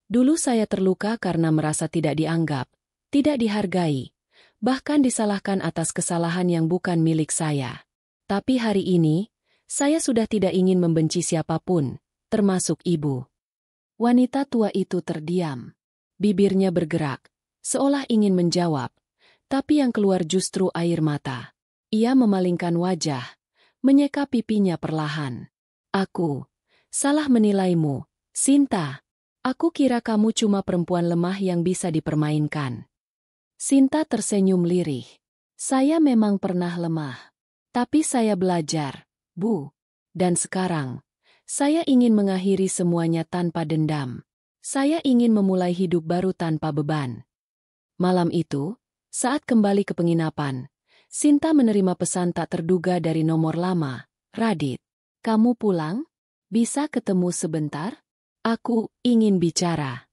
Dulu saya terluka karena merasa tidak dianggap, tidak dihargai, bahkan disalahkan atas kesalahan yang bukan milik saya. Tapi hari ini, saya sudah tidak ingin membenci siapapun, termasuk Ibu." Wanita tua itu terdiam. Bibirnya bergerak, seolah ingin menjawab, tapi yang keluar justru air mata. Ia memalingkan wajah, menyeka pipinya perlahan. "Aku salah menilaimu, Sinta. Aku kira kamu cuma perempuan lemah yang bisa dipermainkan." Sinta tersenyum lirih. "Saya memang pernah lemah. Tapi saya belajar, Bu. Dan sekarang, saya ingin mengakhiri semuanya tanpa dendam. Saya ingin memulai hidup baru tanpa beban." Malam itu, saat kembali ke penginapan, Sinta menerima pesan tak terduga dari nomor lama. "Radit, kamu pulang? Bisa ketemu sebentar? Aku ingin bicara."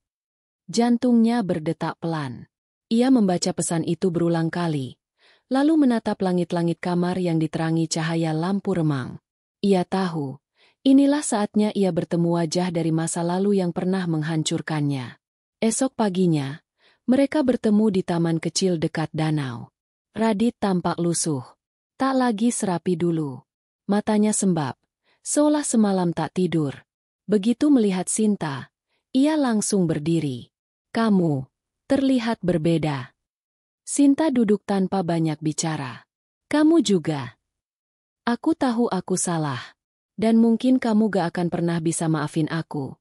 Jantungnya berdetak pelan. Ia membaca pesan itu berulang kali, lalu menatap langit-langit kamar yang diterangi cahaya lampu remang. Ia tahu, inilah saatnya ia bertemu wajah dari masa lalu yang pernah menghancurkannya. Esok paginya, mereka bertemu di taman kecil dekat danau. Radit tampak lusuh, tak lagi serapi dulu. Matanya sembab, seolah semalam tak tidur. Begitu melihat Sinta, ia langsung berdiri. "Kamu terlihat berbeda." Sinta duduk tanpa banyak bicara. "Kamu juga. Aku tahu aku salah. Dan mungkin kamu gak akan pernah bisa maafin aku,"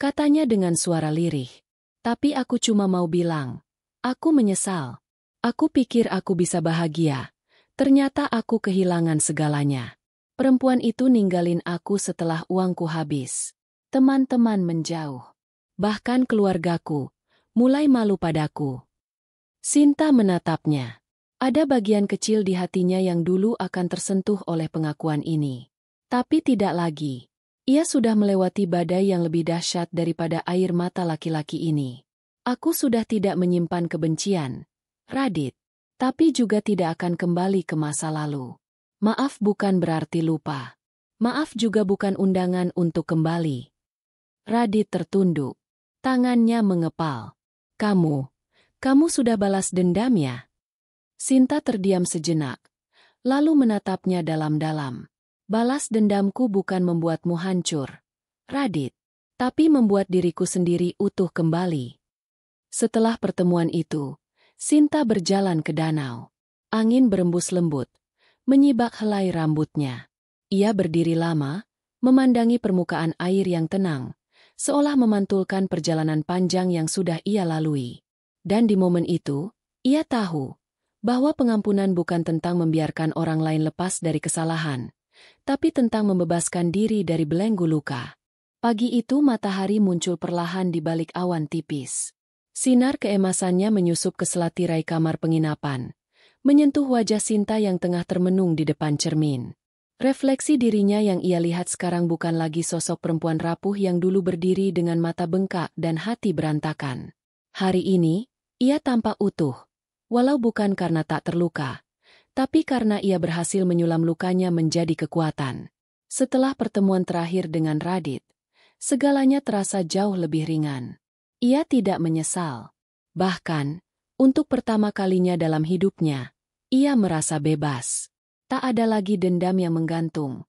katanya dengan suara lirih. "Tapi aku cuma mau bilang, aku menyesal. Aku pikir aku bisa bahagia. Ternyata aku kehilangan segalanya. Perempuan itu ninggalin aku setelah uangku habis. Teman-teman menjauh. Bahkan keluargaku mulai malu padaku." Sinta menatapnya. Ada bagian kecil di hatinya yang dulu akan tersentuh oleh pengakuan ini. Tapi tidak lagi. Ia sudah melewati badai yang lebih dahsyat daripada air mata laki-laki ini. "Aku sudah tidak menyimpan kebencian, Radit. Tapi juga tidak akan kembali ke masa lalu. Maaf bukan berarti lupa. Maaf juga bukan undangan untuk kembali." Radit tertunduk. Tangannya mengepal. Kamu sudah balas dendam ya?" Sinta terdiam sejenak, lalu menatapnya dalam-dalam. "Balas dendamku bukan membuatmu hancur, Radit, tapi membuat diriku sendiri utuh kembali." Setelah pertemuan itu, Sinta berjalan ke danau. Angin berembus lembut, menyibak helai rambutnya. Ia berdiri lama, memandangi permukaan air yang tenang, seolah memantulkan perjalanan panjang yang sudah ia lalui. Dan di momen itu, ia tahu bahwa pengampunan bukan tentang membiarkan orang lain lepas dari kesalahan, tapi tentang membebaskan diri dari belenggu luka. Pagi itu matahari muncul perlahan di balik awan tipis. Sinar keemasannya menyusup ke selat tirai kamar penginapan, menyentuh wajah Sinta yang tengah termenung di depan cermin. Refleksi dirinya yang ia lihat sekarang bukan lagi sosok perempuan rapuh yang dulu berdiri dengan mata bengkak dan hati berantakan. Hari ini, ia tampak utuh. Walau bukan karena tak terluka, tapi karena ia berhasil menyulam lukanya menjadi kekuatan. Setelah pertemuan terakhir dengan Radit, segalanya terasa jauh lebih ringan. Ia tidak menyesal. Bahkan, untuk pertama kalinya dalam hidupnya, ia merasa bebas. Tak ada lagi dendam yang menggantung.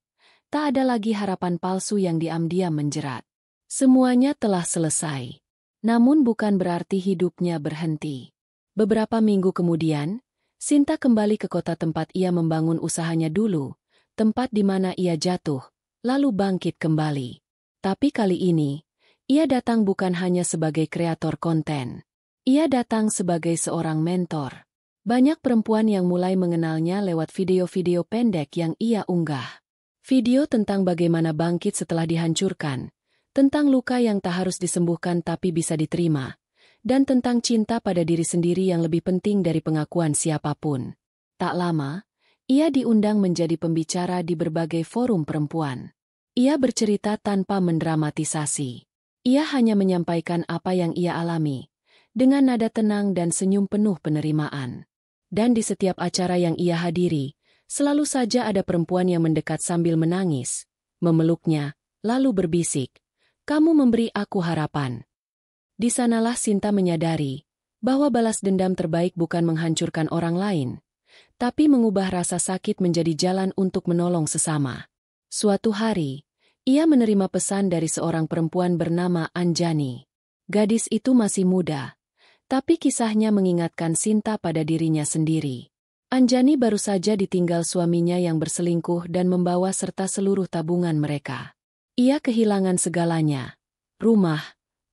Tak ada lagi harapan palsu yang diam-diam menjerat. Semuanya telah selesai. Namun bukan berarti hidupnya berhenti. Beberapa minggu kemudian, Sinta kembali ke kota tempat ia membangun usahanya dulu, tempat di mana ia jatuh, lalu bangkit kembali. Tapi kali ini, ia datang bukan hanya sebagai kreator konten. Ia datang sebagai seorang mentor. Banyak perempuan yang mulai mengenalnya lewat video-video pendek yang ia unggah. Video tentang bagaimana bangkit setelah dihancurkan, tentang luka yang tak harus disembuhkan tapi bisa diterima, dan tentang cinta pada diri sendiri yang lebih penting dari pengakuan siapapun. Tak lama, ia diundang menjadi pembicara di berbagai forum perempuan. Ia bercerita tanpa mendramatisasi. Ia hanya menyampaikan apa yang ia alami, dengan nada tenang dan senyum penuh penerimaan. Dan di setiap acara yang ia hadiri, selalu saja ada perempuan yang mendekat sambil menangis, memeluknya, lalu berbisik, "Kamu memberi aku harapan." Di sanalah Sinta menyadari bahwa balas dendam terbaik bukan menghancurkan orang lain, tapi mengubah rasa sakit menjadi jalan untuk menolong sesama. Suatu hari, ia menerima pesan dari seorang perempuan bernama Anjani. Gadis itu masih muda, tapi kisahnya mengingatkan Sinta pada dirinya sendiri. Anjani baru saja ditinggal suaminya yang berselingkuh dan membawa serta seluruh tabungan mereka. Ia kehilangan segalanya: rumah,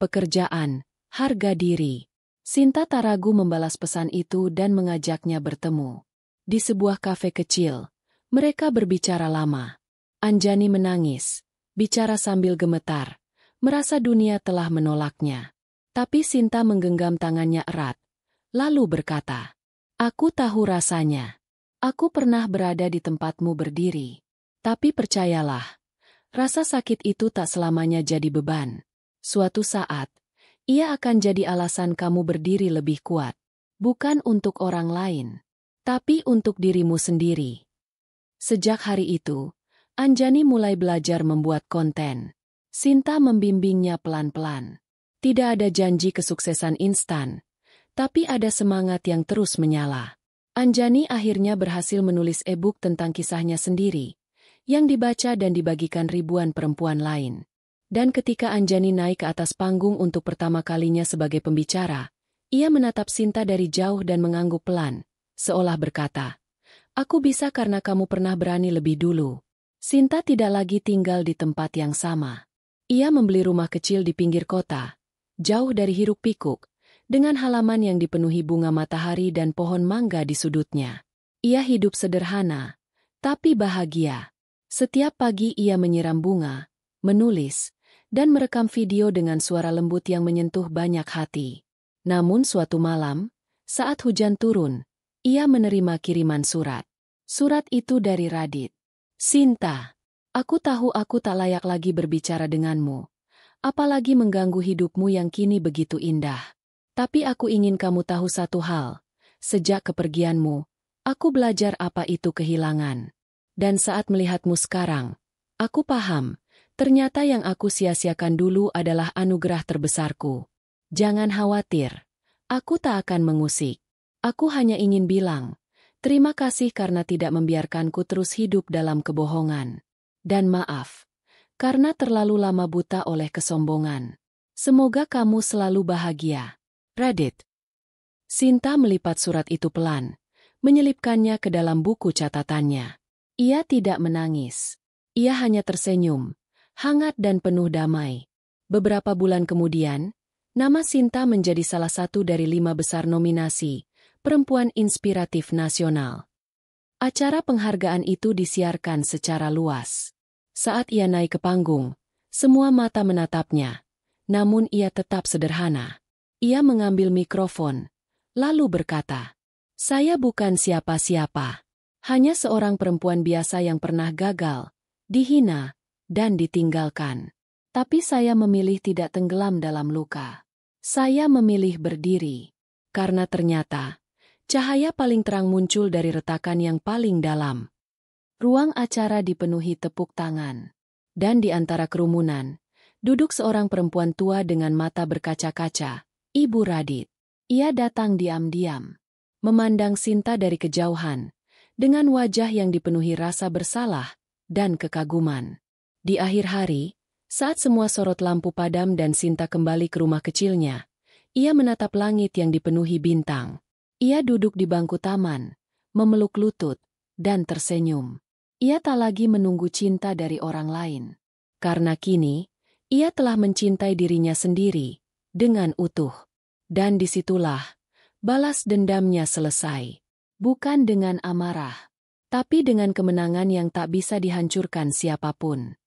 pekerjaan, harga diri. Sinta tak ragu membalas pesan itu dan mengajaknya bertemu. Di sebuah kafe kecil, mereka berbicara lama. Anjani menangis, bicara sambil gemetar, merasa dunia telah menolaknya. Tapi Sinta menggenggam tangannya erat, lalu berkata, "Aku tahu rasanya. Aku pernah berada di tempatmu berdiri. Tapi percayalah, rasa sakit itu tak selamanya jadi beban. Suatu saat, ia akan jadi alasan kamu berdiri lebih kuat. Bukan untuk orang lain, tapi untuk dirimu sendiri." Sejak hari itu, Anjani mulai belajar membuat konten. Sinta membimbingnya pelan-pelan. Tidak ada janji kesuksesan instan, tapi ada semangat yang terus menyala. Anjani akhirnya berhasil menulis e-book tentang kisahnya sendiri, yang dibaca dan dibagikan ribuan perempuan lain. Dan ketika Anjani naik ke atas panggung untuk pertama kalinya sebagai pembicara, ia menatap Sinta dari jauh dan mengangguk pelan, seolah berkata, "Aku bisa karena kamu pernah berani lebih dulu." Sinta tidak lagi tinggal di tempat yang sama. Ia membeli rumah kecil di pinggir kota, jauh dari hiruk-pikuk, dengan halaman yang dipenuhi bunga matahari dan pohon mangga di sudutnya. Ia hidup sederhana, tapi bahagia. Setiap pagi ia menyiram bunga, menulis, dan merekam video dengan suara lembut yang menyentuh banyak hati. Namun suatu malam, saat hujan turun, ia menerima kiriman surat. Surat itu dari Radit. "Sinta, aku tahu aku tak layak lagi berbicara denganmu, apalagi mengganggu hidupmu yang kini begitu indah. Tapi aku ingin kamu tahu satu hal. Sejak kepergianmu, aku belajar apa itu kehilangan. Dan saat melihatmu sekarang, aku paham, ternyata yang aku sia-siakan dulu adalah anugerah terbesarku. Jangan khawatir, aku tak akan mengusik. Aku hanya ingin bilang, terima kasih karena tidak membiarkanku terus hidup dalam kebohongan. Dan maaf, karena terlalu lama buta oleh kesombongan. Semoga kamu selalu bahagia. Radit." Sinta melipat surat itu pelan, menyelipkannya ke dalam buku catatannya. Ia tidak menangis. Ia hanya tersenyum, hangat dan penuh damai. Beberapa bulan kemudian, nama Sinta menjadi salah satu dari 5 besar nominasi Perempuan Inspiratif Nasional. Acara penghargaan itu disiarkan secara luas. Saat ia naik ke panggung, semua mata menatapnya. Namun ia tetap sederhana. Ia mengambil mikrofon, lalu berkata, "Saya bukan siapa-siapa. Hanya seorang perempuan biasa yang pernah gagal, dihina, dan ditinggalkan. Tapi saya memilih tidak tenggelam dalam luka. Saya memilih berdiri. Karena ternyata, cahaya paling terang muncul dari retakan yang paling dalam. Ruang acara dipenuhi tepuk tangan. Dan di antara kerumunan, duduk seorang perempuan tua dengan mata berkaca-kaca, Ibu Radit. Ia datang diam-diam, memandang Sinta dari kejauhan, dengan wajah yang dipenuhi rasa bersalah dan kekaguman. Di akhir hari, saat semua sorot lampu padam dan Sinta kembali ke rumah kecilnya, ia menatap langit yang dipenuhi bintang. Ia duduk di bangku taman, memeluk lutut, dan tersenyum. Ia tak lagi menunggu cinta dari orang lain. Karena kini, ia telah mencintai dirinya sendiri, dengan utuh. Dan disitulah, balas dendamnya selesai. Bukan dengan amarah, tapi dengan kemenangan yang tak bisa dihancurkan siapapun.